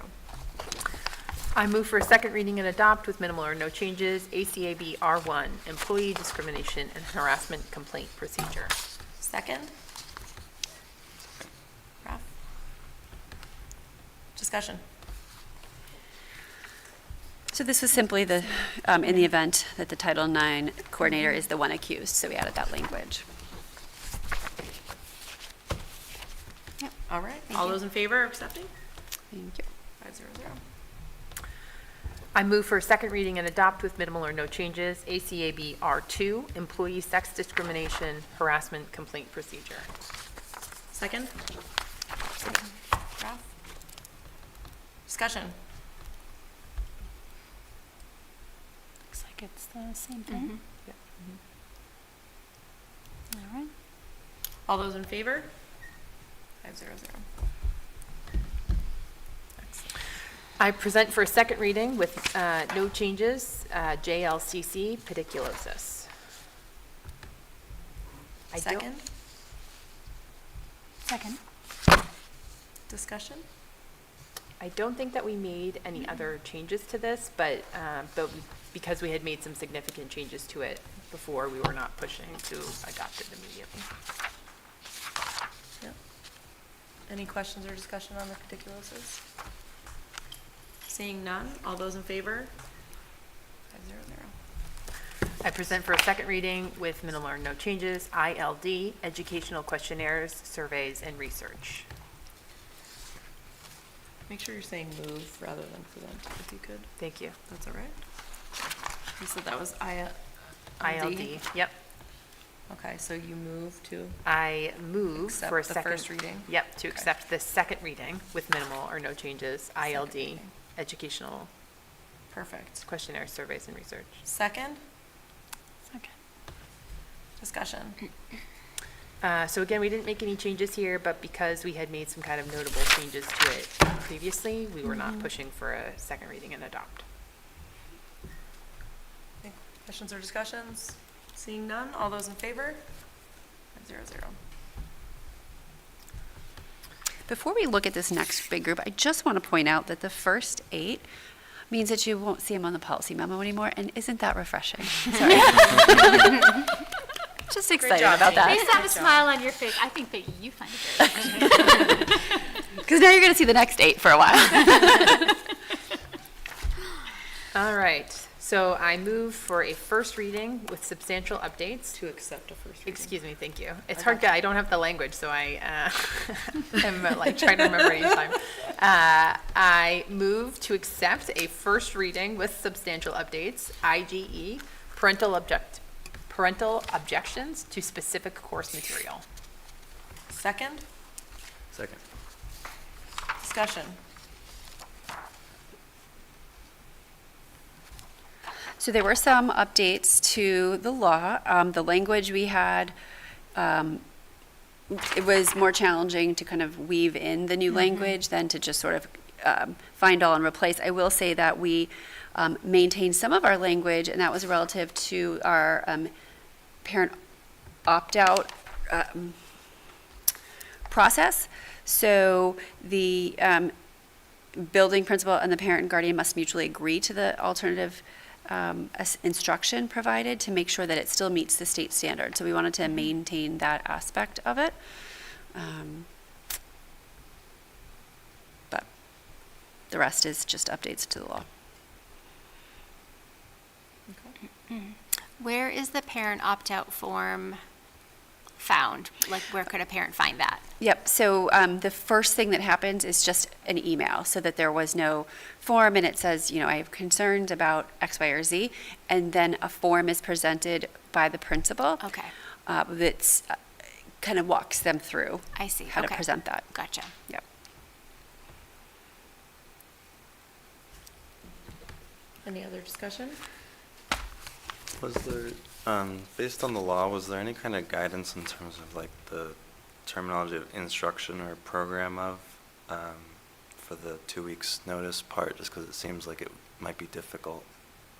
Speaker 4: I move for a second reading and adopt with minimal or no changes, ACAB R1, Employee Discrimination and Harassment Complaint Procedure.
Speaker 6: Second? Ralph? Discussion.
Speaker 10: So this was simply the, in the event that the Title IX coordinator is the one accused, so we added that language.
Speaker 6: All right,
Speaker 5: Thank
Speaker 6: all
Speaker 5: you.
Speaker 6: those in favor of accepting?
Speaker 10: Thank you.
Speaker 6: 5-0-0.
Speaker 4: I move for a second reading and adopt with minimal or no changes, ACAB R2, Employee Sex Discrimination Harassment Complaint Procedure.
Speaker 6: Second? Ralph? Discussion.
Speaker 3: Looks like it's the same thing. All right.
Speaker 6: All those in favor? 5-0-0.
Speaker 4: I present for a second reading with no changes, JLCC pediculosis. I don't-
Speaker 6: Second?
Speaker 3: Second.
Speaker 6: Discussion?
Speaker 4: I don't think that we made any other changes to this, but because we had made some significant changes to it before, we were not pushing to adopt it immediately.
Speaker 6: Yep. Any questions or discussion on the pediculosis? Seeing none, all those in favor? 5-0-0.
Speaker 4: I present for a second reading with minimal or no changes, ILD, Educational Questionnaires, Surveys, and Research.
Speaker 6: Make sure you're saying move rather than present, if you could.
Speaker 4: Thank you.
Speaker 6: That's all right. You said that was
Speaker 4: ILD, yep.
Speaker 6: Okay, so you move to
Speaker 4: I move
Speaker 6: accept
Speaker 4: for a
Speaker 6: the
Speaker 4: second.
Speaker 6: first reading?
Speaker 4: Yep, to
Speaker 6: Okay.
Speaker 4: accept the second reading with minimal or no changes, ILD,
Speaker 6: reading.
Speaker 4: Educational
Speaker 6: Perfect.
Speaker 4: Questionnaires, Surveys, and Research.
Speaker 6: Second,
Speaker 3: Second.
Speaker 6: discussion.
Speaker 4: So again, we didn't make any changes here, but because we had made some kind of notable changes to it previously, we were not pushing for a second reading and adopt.
Speaker 6: Any questions or discussions? Seeing none, all those in favor? 5-0-0.
Speaker 10: Before we look at this next big group, I just want to point out that the first 8 means that you won't see them on the policy memo anymore, and isn't that refreshing? Sorry. Just excited about that.
Speaker 3: Based on the smile on your face, I think that you find it very
Speaker 10: Because now you're going to see the next 8 for a while.
Speaker 4: All right, so I move for a first reading with substantial updates.
Speaker 6: To accept a first reading.
Speaker 4: Excuse me, thank you. It's hard, I don't have the language, so I am like trying to remember each time. I move to accept a first reading with substantial updates, IGE, parental objections to specific course material.
Speaker 6: Second,
Speaker 7: Second.
Speaker 6: discussion.
Speaker 10: So there were some updates to the law. The language we had, it was more challenging to kind of weave in the new language than to just sort of find all and replace. I will say that we maintained some of our language, and that was relative to our parent opt-out process. So the building principal and the parent and guardian must mutually agree to the alternative instruction provided to make sure that it still meets the state standard. So we wanted to maintain that aspect of it. But the rest is just updates to the law.
Speaker 5: Where is the parent opt-out form found? Like, where could a parent find that?
Speaker 10: Yep, so the first thing that happens is just an email, so that there was no form, and it says, I have concerns about X, Y, or Z, and then a form is presented by the principal.
Speaker 5: Okay,
Speaker 10: That's kind of walks them through
Speaker 5: I see.
Speaker 10: how to
Speaker 5: Okay.
Speaker 10: present that.
Speaker 5: Gotcha.
Speaker 10: Yep.
Speaker 6: Any other discussion?
Speaker 7: Was there, based on the law, was there any kind of guidance in terms of like the terminology of instruction or program of, for the 2 weeks notice part, just because it seems like it might be difficult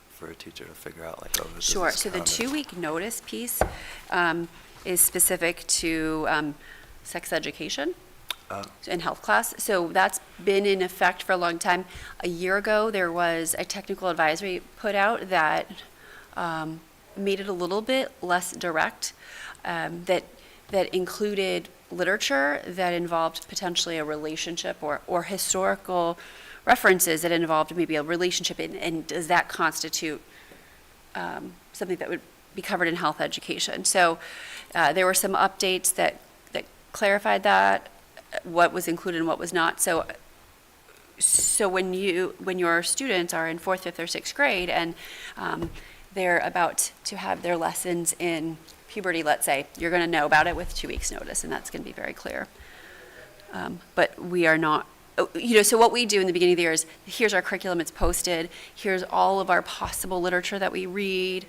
Speaker 7: for a teacher to figure out, like, oh, this is
Speaker 10: Sure, so the
Speaker 7: counted.
Speaker 10: 2-week notice piece is specific to sex education in health class. So that's been in effect for a long time. A year ago, there was a technical advisory put out that made it a little bit less direct, that included literature that involved potentially a relationship or historical references that involved maybe a relationship, and does that constitute something that would be covered in health education? So there were some updates that clarified that, what was included and what was not. So when your students are in 4th, 5th, or 6th grade, and they're about to have their lessons in puberty, let's say, you're going to know about it with 2 weeks' notice, and that's going to be very clear. But we are not, so what we do in the beginning of the year is, here's our curriculum, it's posted, here's all of our possible literature that we read.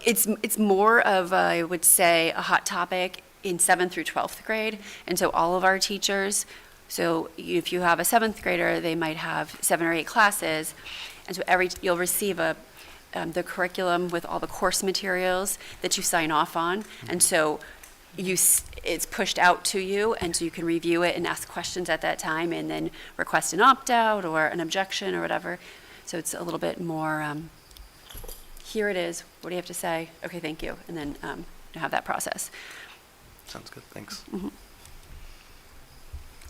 Speaker 10: It's more of, I would say, a hot topic in 7th through 12th grade, and so all of our teachers, so if you have a 7th grader, they might have 7 or 8 classes, and so you'll receive the curriculum with all the course materials that you sign off on, and so it's pushed out to you, and so you can review it and ask questions at that time, and then request an opt-out or an objection or whatever. So it's a little bit more, here it is, what do you have to say? Okay, thank you, and then you have that process.
Speaker 7: Sounds good, thanks.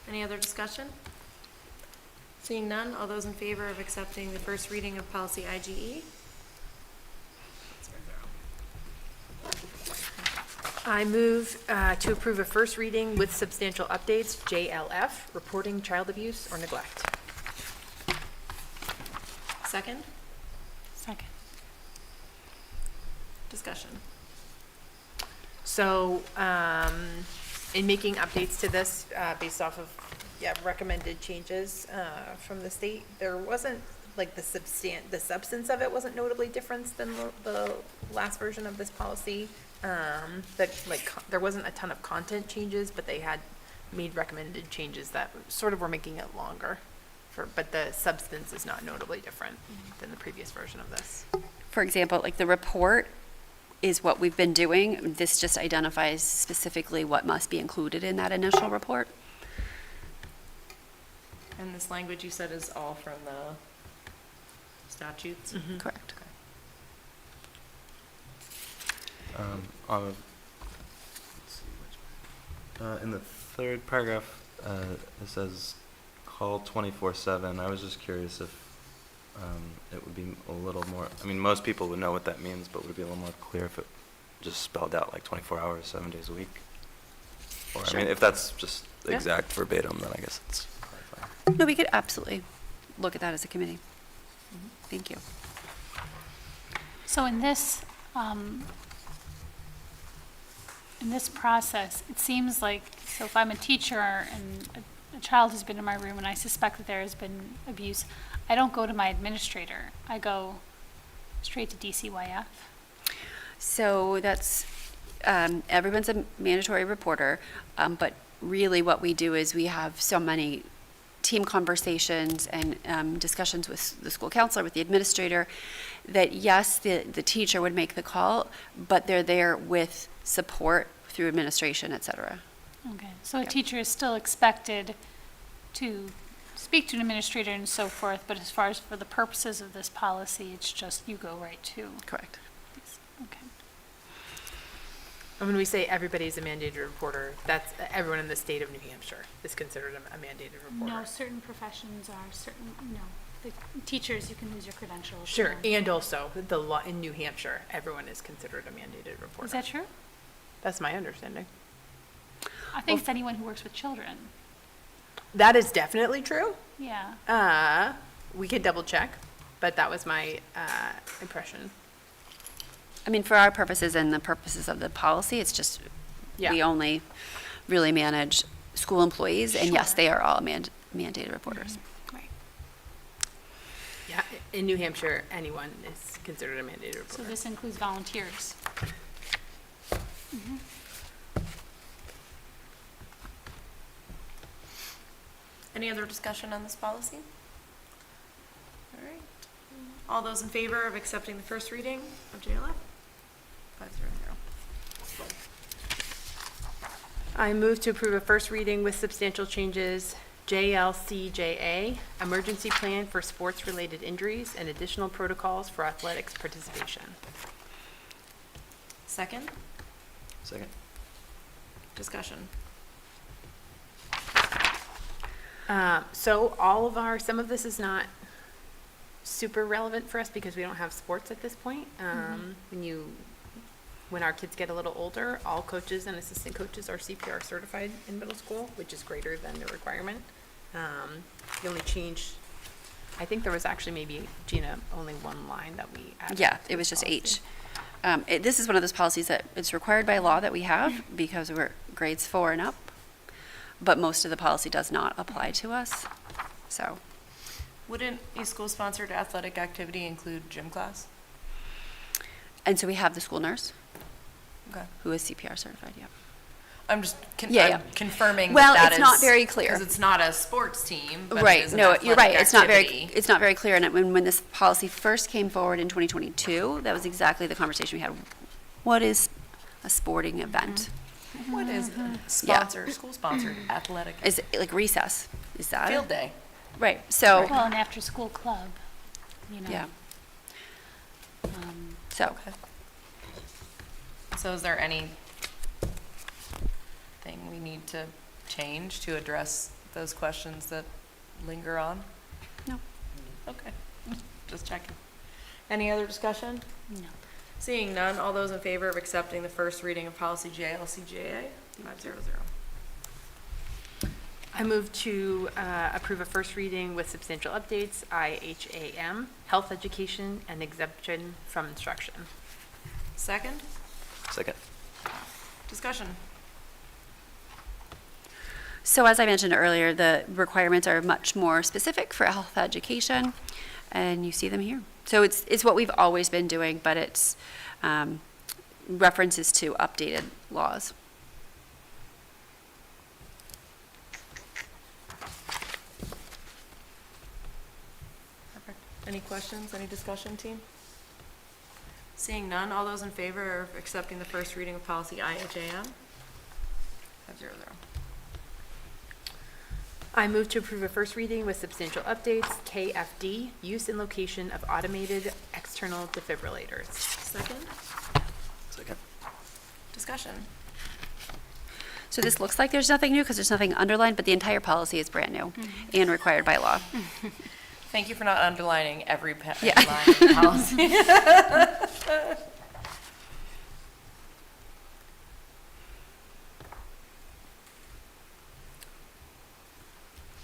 Speaker 6: Any other discussion? Seeing none, all those in favor of accepting the first reading of policy IGE?
Speaker 4: I move to approve a first reading with substantial updates, JLF, reporting child abuse or neglect.
Speaker 6: Second,
Speaker 5: Second.
Speaker 6: discussion.
Speaker 4: So, in making updates to this, based off of, recommended changes, from the state, there wasn't, like, the substance of it wasn't notably different than the last version of this policy. There wasn't a ton of content changes, but they had made recommended changes that sort of were making it longer. But the substance is not notably different than the previous version of this.
Speaker 10: For example, like the report is what we've been doing. This just identifies specifically what must be included in that initial report.
Speaker 6: And this language you said is all from the statutes?
Speaker 10: Correct.
Speaker 7: Let's see in the 3rd paragraph, it says call 24/7. I was just curious if it would be a little more, I mean, most people would know what that means, but would it be a little more clear if it just spelled out like 24 hours, 7 days a week? Or, I mean, if that's just
Speaker 4: Yeah.
Speaker 7: exact verbatim, then I guess it's probably fine.
Speaker 10: No, we could absolutely look at that as a committee. Thank you.
Speaker 3: So in this process, it seems like, so if I'm a teacher and a child has been in my room and I suspect that there has been abuse, I don't go to my administrator. I go straight to DCYF.
Speaker 10: So that's, everyone's a mandatory reporter, but really what we do is we have so many team conversations and discussions with the school counselor, with the administrator, that yes, the teacher would make the call, but they're there with support through administration, et cetera.
Speaker 3: Okay, so a
Speaker 10: Yep.
Speaker 3: teacher is still expected to speak to an administrator and so forth, but as far as for the purposes of this policy, it's just you go right to.
Speaker 10: Correct.
Speaker 3: Okay.
Speaker 4: And when we say everybody's a mandated reporter, that's everyone in the state of New Hampshire is considered a mandated reporter.
Speaker 3: No, certain professions are certain, the teachers, you can lose your credentials.
Speaker 4: Sure, and also the law in New Hampshire, everyone is considered a mandated reporter.
Speaker 3: Is that true?
Speaker 4: That's my understanding.
Speaker 3: I think it's anyone who works with children.
Speaker 4: That is definitely true.
Speaker 3: Yeah.
Speaker 4: We could double check, but that was my impression.
Speaker 10: I mean, for our purposes and the purposes of the policy, it's just,
Speaker 4: Yeah.
Speaker 10: we only really manage school employees, and yes,
Speaker 3: Sure.
Speaker 10: they are all mandated reporters.
Speaker 3: Right.
Speaker 4: Yeah, in New Hampshire, anyone is considered a mandated reporter.
Speaker 3: So this includes volunteers.
Speaker 6: Any other discussion on this policy? All right. All those in favor of accepting the first reading of JLF? 500.
Speaker 4: I move to approve a first reading with substantial changes, JLCJA, Emergency Plan for Sports-Related Injuries and Additional Protocols for Athletics Participation.
Speaker 6: Second,
Speaker 7: Second.
Speaker 6: discussion.
Speaker 4: So some of this is not super relevant for us because we don't have sports at this point. When our kids get a little older, all coaches and assistant coaches are CPR certified in middle school, which is greater than the requirement. The only change, I think there was actually maybe, Gina, only one line that we added.
Speaker 10: Yeah,
Speaker 4: to
Speaker 10: it was
Speaker 4: this
Speaker 10: just H.
Speaker 4: policy.
Speaker 10: This is one of those policies that it's required by law that we have because we're grades 4 and up, but most of the policy does not apply to us, so.
Speaker 6: Wouldn't a school-sponsored athletic activity include gym class?
Speaker 10: And so we have the school nurse
Speaker 6: Okay.
Speaker 10: who is CPR certified, yeah.
Speaker 6: I'm just
Speaker 10: Yeah.
Speaker 6: confirming
Speaker 10: Well,
Speaker 6: that
Speaker 10: it's not very clear.
Speaker 6: because it's not a sports team, but it
Speaker 10: Right,
Speaker 6: is an
Speaker 10: no, you're right,
Speaker 6: athletic
Speaker 10: it's not very,
Speaker 6: activity.
Speaker 10: it's not very clear, and when this policy first came forward in 2022, that was exactly the conversation we had. What is a sporting event?
Speaker 6: What is it? Sponsored, school-sponsored athletic
Speaker 10: Is it like recess, is that it?
Speaker 6: field day.
Speaker 10: Right, so,
Speaker 3: Well, an after-school club,
Speaker 10: yeah. So,
Speaker 6: Okay. So is there any thing we need to change to address those questions that linger on?
Speaker 10: no.
Speaker 6: Okay, just checking. Any other discussion?
Speaker 3: No.
Speaker 6: Seeing none, all those in favor of accepting the first reading of policy JLCJA? 500.
Speaker 4: I move to approve a first reading with substantial updates, IHAM, Health Education and Exemption from Instruction.
Speaker 6: Second,
Speaker 7: Second.
Speaker 6: discussion.
Speaker 10: So as I mentioned earlier, the requirements are much more specific for health education, and you see them here. So it's what we've always been doing, but it's references to updated laws.
Speaker 6: Perfect. Any questions, any discussion, team? Seeing none, all those in favor of accepting the first reading of policy IHAM? 500.
Speaker 4: I move to approve a first reading with substantial updates, KFD, Use and Location of Automated External Defibrillators.
Speaker 6: Second,
Speaker 7: Second.
Speaker 6: discussion.
Speaker 10: So this looks like there's nothing new because there's nothing underlined, but the entire policy is brand new and required by law.
Speaker 1: Thank you for not underlining every
Speaker 10: Yeah.
Speaker 1: line of the policy.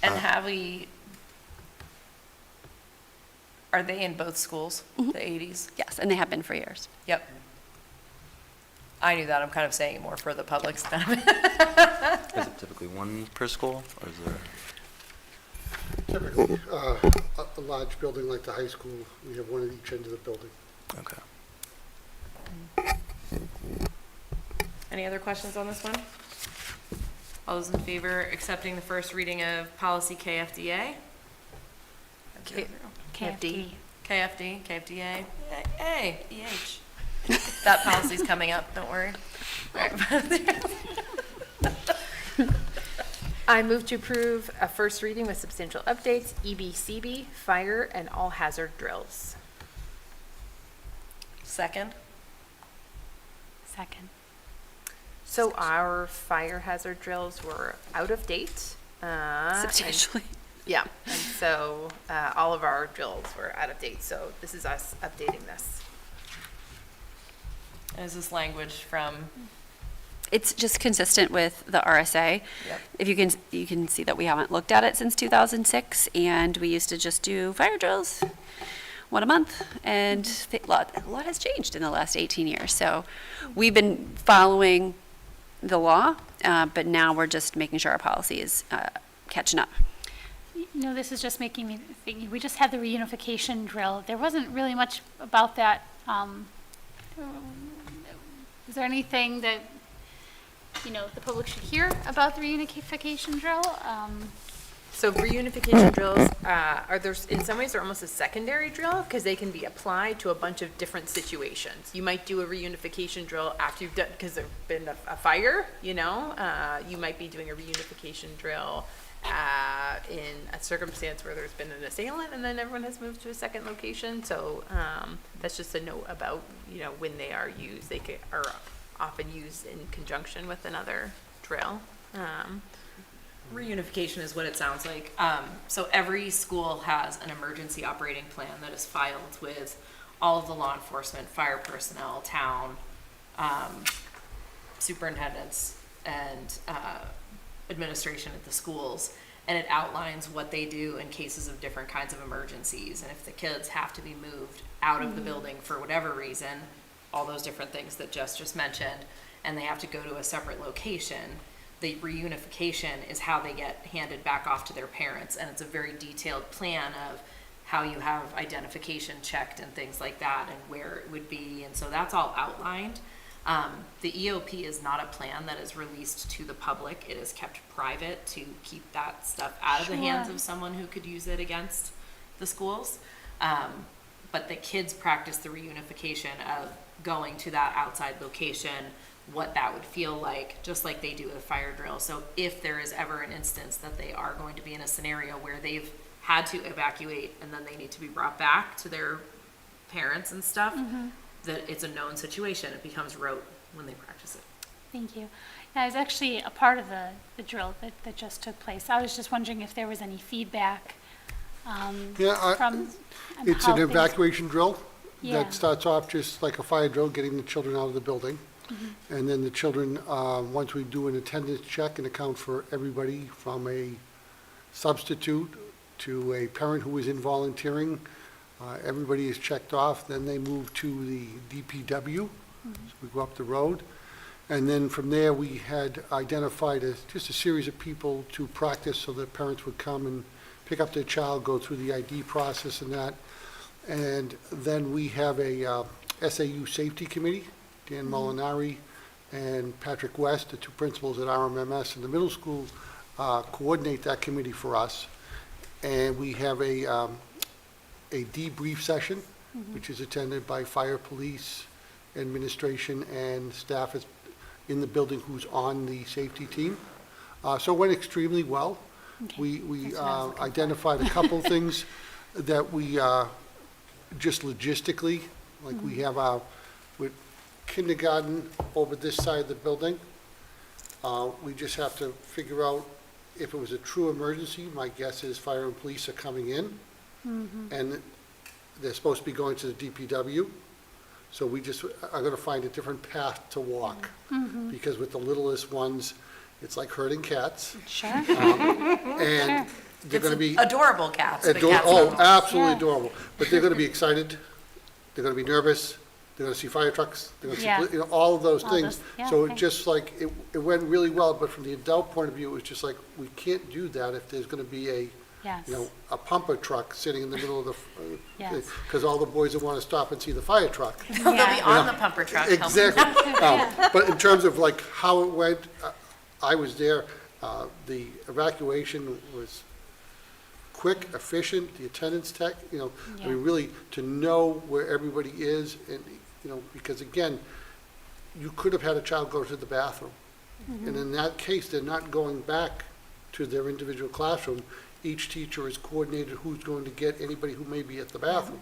Speaker 1: And are they in both schools, the 80s?
Speaker 10: Yes, and they have been for years.
Speaker 1: Yep. I knew that, I'm kind of saying it more for the public's benefit.
Speaker 7: Is it typically one per school, or is there?
Speaker 2: Typically, a large building like the high school, we have one at each end of the building.
Speaker 7: Okay.
Speaker 1: Any other questions on this one? All those in favor accepting the first reading of policy KFDA?
Speaker 3: KFD.
Speaker 1: KFD, KFDA, A, EH. That policy's coming up, don't worry.
Speaker 4: I move to approve a first reading with substantial updates, EBCB, fire, and all hazard drills.
Speaker 1: Second?
Speaker 3: Second.
Speaker 4: So our fire hazard drills were out of date. and-
Speaker 10: Substantially.
Speaker 4: Yeah, and so all of our drills were out of date, so this is us updating this.
Speaker 1: And is this language from,
Speaker 10: It's just consistent with the RSA.
Speaker 1: Yep.
Speaker 10: If you can see that we haven't looked at it since 2006, and we used to just do fire drills one a month, and a lot has changed in the last 18 years. So we've been following the law, but now we're just making sure our policy is catching up.
Speaker 3: You know, this is just making me think, we just had the reunification drill. There wasn't really much about that. Is there anything that, you know, the public should hear about the reunification drill?
Speaker 4: So reunification drills in some ways, they're almost a secondary drill because they can be applied to a bunch of different situations. You might do a reunification drill after you've done, because there's been a fire, you know? You might be doing a reunification drill in a circumstance where there's been an assailant and then everyone has moved to a second location. So that's just a note about, you know, when they are used. They are often used in conjunction with another drill.
Speaker 1: reunification is what it sounds like. So every school has an emergency operating plan that is filed with all of the law enforcement, fire personnel, town, superintendents, and administration at the schools. And it outlines what they do in cases of different kinds of emergencies. And if the kids have to be moved out of the building for whatever reason, all those different things that Jess just mentioned, and they have to go to a separate location, the reunification is how they get handed back off to their parents. And it's a very detailed plan of how you have identification checked and things like that and where it would be. And so that's all outlined. The EOP is not a plan that is released to the public. It is kept private to keep that stuff out of the hands
Speaker 3: Sure.
Speaker 1: of someone who could use it against the schools. But the kids practice the reunification of going to that outside location, what that would feel like, just like they do with a fire drill. So if there is ever an instance that they are going to be in a scenario where they've had to evacuate and then they need to be brought back to their parents and stuff, that it's a known situation. It becomes rote when they practice it.
Speaker 3: Thank you. Yeah, I was actually a part of the drill that just took place. I was just wondering if there was any feedback from. on
Speaker 2: It's
Speaker 3: how
Speaker 2: an
Speaker 3: things-
Speaker 2: evacuation drill
Speaker 3: Yeah.
Speaker 2: that starts off just like a fire drill, getting the children out of the building. And then the children, once we do an attendance check and account for everybody from a substitute to a parent who is in volunteering, everybody is checked off, then they move to the DPW. So we go up the road. And then from there, we had identified just a series of people to practice so that parents would come and pick up their child, go through the ID process and that. And then we have a SAU safety committee, Dan Molinari and Patrick West, the two principals at RMMS in the middle school, coordinate that committee for us. And we have a debrief session, which is attended by fire, police, administration, and staff in the building who's on the safety team. So it went extremely well.
Speaker 3: Okay.
Speaker 2: We
Speaker 3: That's what I was looking for.
Speaker 2: identified a couple things that we, just logistically, like we have with kindergarten over this side of the building. We just have to figure out if it was a true emergency. My guess is fire and police are coming in. And they're supposed to be going to the DPW. So we just are going to find a different path to walk. Because with the littlest ones, it's like herding cats.
Speaker 3: Sure.
Speaker 2: And they're going to be.
Speaker 1: Adorable cats, but
Speaker 2: Ador-
Speaker 1: cats
Speaker 2: oh,
Speaker 1: nonetheless.
Speaker 2: absolutely
Speaker 3: Yeah.
Speaker 2: adorable. But they're going to be excited, they're going to be nervous, they're going to see fire trucks, they're going to
Speaker 3: Yeah.
Speaker 2: see, all of those
Speaker 3: All
Speaker 2: things.
Speaker 3: those- yeah,
Speaker 2: So
Speaker 3: okay.
Speaker 2: it just like, it went really well, but from the adult point of view, it was just like, we can't do that if there's going to be a,
Speaker 3: Yes.
Speaker 2: a pumper truck sitting in the middle of the,
Speaker 3: Yes.
Speaker 2: because all the boys will want to stop and see the fire truck.
Speaker 1: They'll be
Speaker 3: Yeah.
Speaker 1: on the pumper truck. helping.
Speaker 2: Exactly. But in terms of like how it went, I was there, the evacuation was quick, efficient, the attendance tech, I
Speaker 3: Yeah.
Speaker 2: mean, really to know where everybody is and, because again, you could have had a child go to the bathroom. And in that case, they're not going back to their individual classroom. Each teacher is coordinated who's going to get anybody who may be at the bathroom.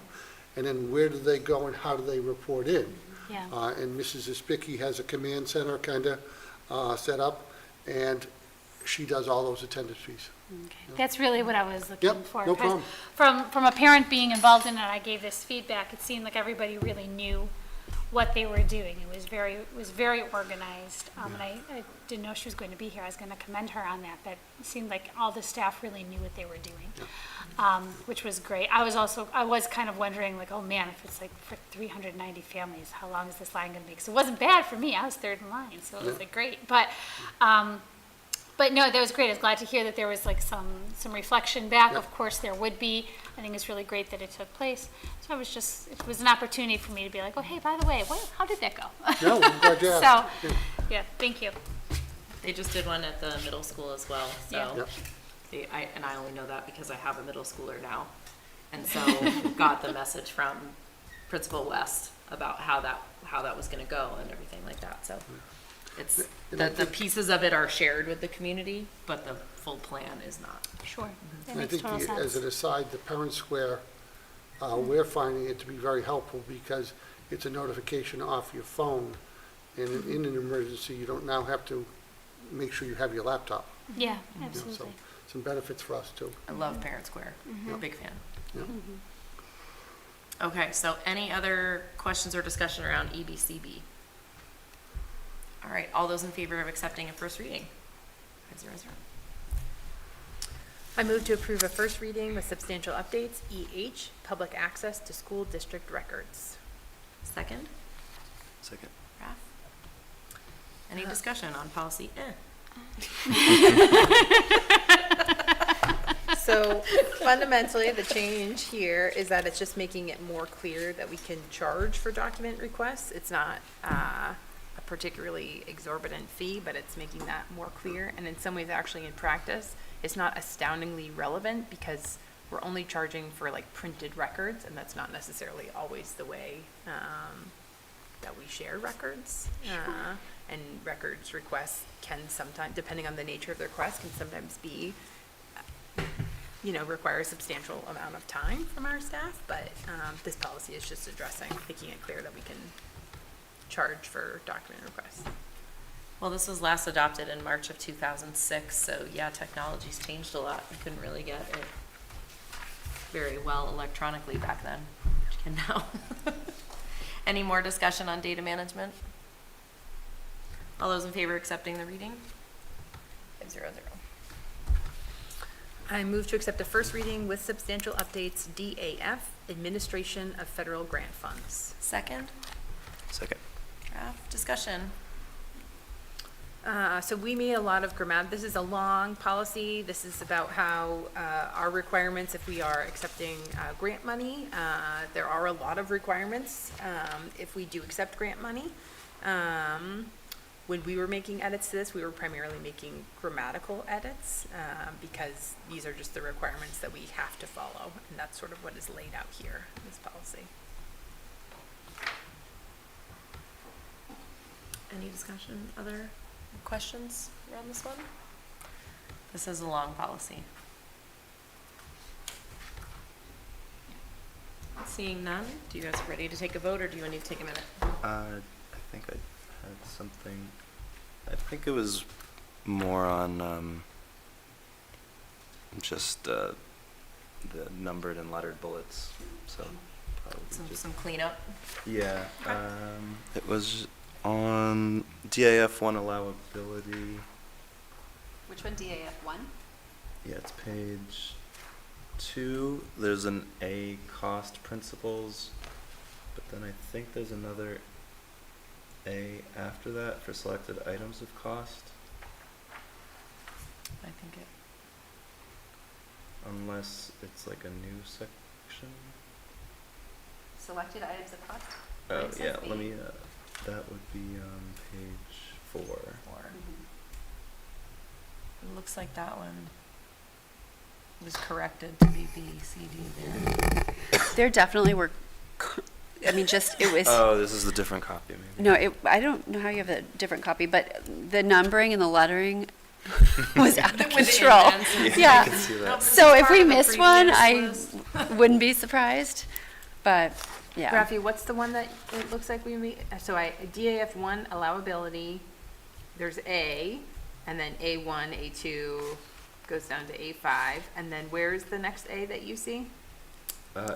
Speaker 2: And then where do they go and how do they report in?
Speaker 3: Yeah.
Speaker 2: And Mrs. Ispicki has a command center kind of set up, and she does all those attendance fees.
Speaker 3: That's really what I was looking
Speaker 2: Yep,
Speaker 3: for.
Speaker 2: no
Speaker 3: 'cause
Speaker 2: problem.
Speaker 3: From a parent being involved in it, I gave this feedback, it seemed like everybody really knew what they were doing. It was very organized, and I didn't know she was going to be here. I was going to commend her on that, but it seemed like all the staff really knew what they were doing, which was great. I was kind of wondering, like, oh man, if it's like for 390 families, how long is this line going to be? So it wasn't bad for me. I was third in line, so it was like great. But no, that was great. I was glad to hear that there was like some reflection back.
Speaker 2: Yep.
Speaker 3: Of course, there would be. I think it's really great that it took place. So it was an opportunity for me to be like, oh, hey, by the way, how did that go?
Speaker 2: No, I'm glad you asked.
Speaker 3: So, yeah, thank you.
Speaker 6: They just did one at the middle school as well,
Speaker 3: Yeah.
Speaker 6: so. And I only know that because I have a middle schooler now. And so got the message from Principal West about how that was gonna go and everything like that, so. It's, the pieces of it are shared with the community, but the full plan is not.
Speaker 3: Sure. That
Speaker 2: And I
Speaker 3: makes
Speaker 2: think
Speaker 3: total
Speaker 2: as
Speaker 3: sense.
Speaker 2: an aside, the Parent Square, we're finding it to be very helpful because it's a notification off your phone. And in an emergency, you don't now have to make sure you have your laptop.
Speaker 3: Yeah,
Speaker 2: So
Speaker 3: absolutely.
Speaker 2: some benefits for us too.
Speaker 1: I love Parent Square. I'm a big fan.
Speaker 2: Yeah.
Speaker 1: Okay, so any other questions or discussion around EBCB? All right, all those in favor of accepting a first reading? 500.
Speaker 4: I move to approve a first reading with substantial updates, EH, public access to school district records.
Speaker 1: Second,
Speaker 7: Second.
Speaker 1: Raf? Any discussion on policy?
Speaker 4: So fundamentally, the change here is that it's just making it more clear that we can charge for document requests. It's not a particularly exorbitant fee, but it's making that more clear. And in some ways, actually in practice, it's not astoundingly relevant because we're only charging for like printed records, and that's not necessarily always the way that we share records. And records requests can sometimes, depending on the nature of the request, can sometimes be require a substantial amount of time from our staff, but this policy is just addressing, making it clear that we can charge for document requests.
Speaker 1: Well, this was last adopted in March of 2006, so yeah, technology's changed a lot. We couldn't really get it very well electronically back then, which you can now. Any more discussion on data management? All those in favor of accepting the reading? 500.
Speaker 4: I move to accept a first reading with substantial updates, DAF, Administration of Federal Grant Funds.
Speaker 1: Second,
Speaker 7: Second.
Speaker 1: Raf, discussion.
Speaker 4: So we made a lot of this is a long policy. This is about how our requirements, if we are accepting grant money, there are a lot of requirements if we do accept grant money. When we were making edits to this, we were primarily making grammatical edits because these are just the requirements that we have to follow, and that's sort of what is laid out here in this policy.
Speaker 1: Any discussion, other questions around this one? This is a long policy. Seeing none, do you guys ready to take a vote, or do you need to take a minute?
Speaker 7: I think I had something. I think it was more on just the numbered and lettered bullets, so probably just.
Speaker 6: Some cleanup.
Speaker 7: Yeah, it was on DAF one allowability.
Speaker 11: Which one, DAF 1?
Speaker 7: Yeah, it's page 2. There's an A, cost principles, but then I think there's another A after that for selected items of cost,
Speaker 6: I think it,
Speaker 7: unless it's like a new section.
Speaker 11: Selected items of cost?
Speaker 7: Oh,
Speaker 11: Mine says
Speaker 7: yeah,
Speaker 11: B.
Speaker 7: let me, that would be on page 4.
Speaker 6: it looks like that one was corrected to be B, C, D there.
Speaker 10: There definitely were, I mean, just, it was,
Speaker 7: Oh, this is the different copy, maybe.
Speaker 10: no, I don't know how you have a different copy, but the numbering and the lettering was out of
Speaker 6: With the
Speaker 10: control.
Speaker 6: indents and
Speaker 10: Yeah.
Speaker 7: I can see that.
Speaker 10: So if we
Speaker 6: Part of the
Speaker 10: missed one, I
Speaker 6: previous list.
Speaker 10: wouldn't be surprised, but, yeah.
Speaker 4: Rafi, what's the one that it looks like we meet? So DAF 1 allowability, there's A, and then A1, A2 goes down to A5, and then where's the next A that you see?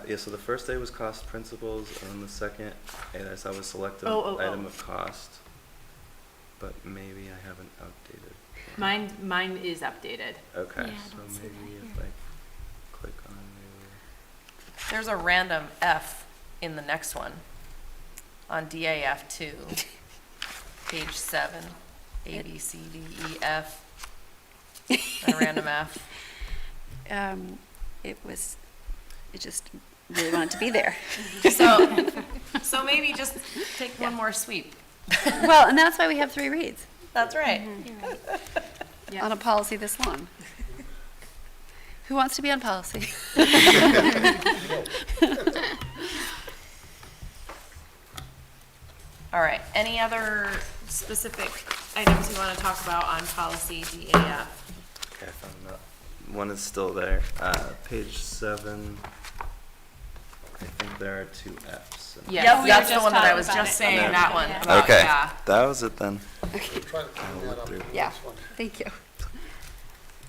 Speaker 7: Yeah, so the first A was cost principles, and then the second A that I saw was selected
Speaker 4: Oh.
Speaker 7: item of cost. But maybe I haven't updated.
Speaker 4: Mine is updated.
Speaker 7: Okay,
Speaker 3: Yeah, I
Speaker 7: so
Speaker 3: don't see
Speaker 7: maybe
Speaker 3: that
Speaker 7: if I click on maybe.
Speaker 6: There's a random F in the next one on DAF 2, page 7, A, B, C, D, E, F, and a random F.
Speaker 10: It just really wanted to be there.
Speaker 6: So maybe just take one more sweep.
Speaker 10: Well, and that's why we have 3 reads
Speaker 6: That's right.
Speaker 4: Yeah.
Speaker 10: on a policy this long. Who wants to be on policy?
Speaker 6: All right, any other specific items you want to talk about on policy DAF?
Speaker 7: Okay, I found that. One is still there. Page 7. I think there are 2 Fs.
Speaker 4: Yes.
Speaker 6: Yep,
Speaker 3: we
Speaker 6: that's
Speaker 3: were
Speaker 6: the one that I
Speaker 3: just
Speaker 6: was
Speaker 3: talking
Speaker 6: just
Speaker 3: about it.
Speaker 6: saying, that one.
Speaker 3: Yeah.
Speaker 6: about-
Speaker 7: Okay,
Speaker 6: yeah.
Speaker 7: that was it then.
Speaker 2: We'll try to clean that up for
Speaker 10: Yeah.
Speaker 2: this one.
Speaker 10: Thank you.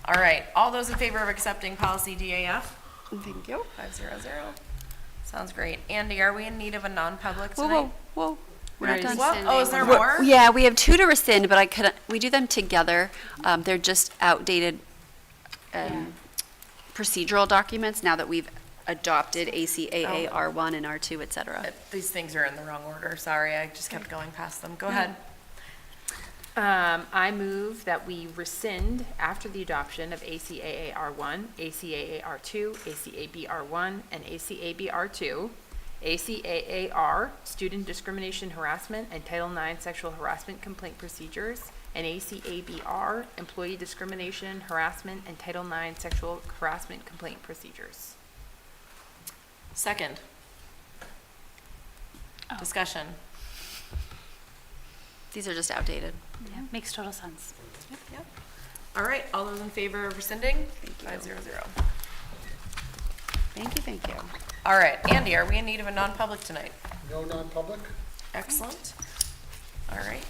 Speaker 6: All right, all those in favor of accepting policy DAF?
Speaker 10: Thank you.
Speaker 6: 500. Sounds great. Andy, are we in need of a non-public
Speaker 10: Whoa,
Speaker 6: tonight?
Speaker 10: whoa. We're not done.
Speaker 6: What? Oh, is there
Speaker 10: We're-
Speaker 6: more?
Speaker 10: Yeah, we have 2 to rescind, but we do them together. They're just outdated procedural documents now that we've adopted ACAA R1 and R2, et cetera.
Speaker 6: These things are in the wrong order, sorry, I just kept going past them. Go ahead.
Speaker 4: I move that we rescind after the adoption of ACAA R1, ACAA R2, ACAB R1, and ACAB R2, ACAAR, Student Discrimination Harassment and Title IX Sexual Harassment Complaint Procedures, and ACABR, Employee Discrimination, Harassment, and Title IX Sexual Harassment Complaint Procedures.
Speaker 6: Second. Discussion.
Speaker 10: These are just outdated.
Speaker 3: Yeah, makes total sense.
Speaker 6: Yep. All right, all those in favor of rescinding? 500.
Speaker 10: Thank you.
Speaker 6: All right, Andy, are we in need of a non-public tonight?
Speaker 2: No non-public?
Speaker 6: Excellent. All right.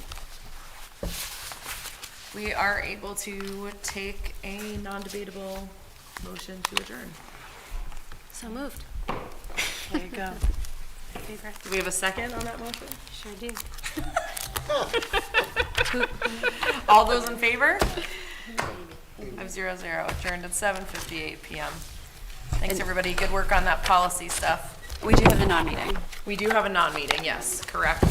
Speaker 6: We are able to take a non-debatable motion to adjourn.
Speaker 5: So moved.
Speaker 3: There you go. Favorite.
Speaker 6: Do we have a second on that motion?
Speaker 3: Sure do.
Speaker 6: All those in favor? 500, adjourned at 7:58 PM. Thanks, everybody. Good work on that policy stuff.
Speaker 10: We do have a non-meeting.
Speaker 6: We do have a non-meeting, yes, correct.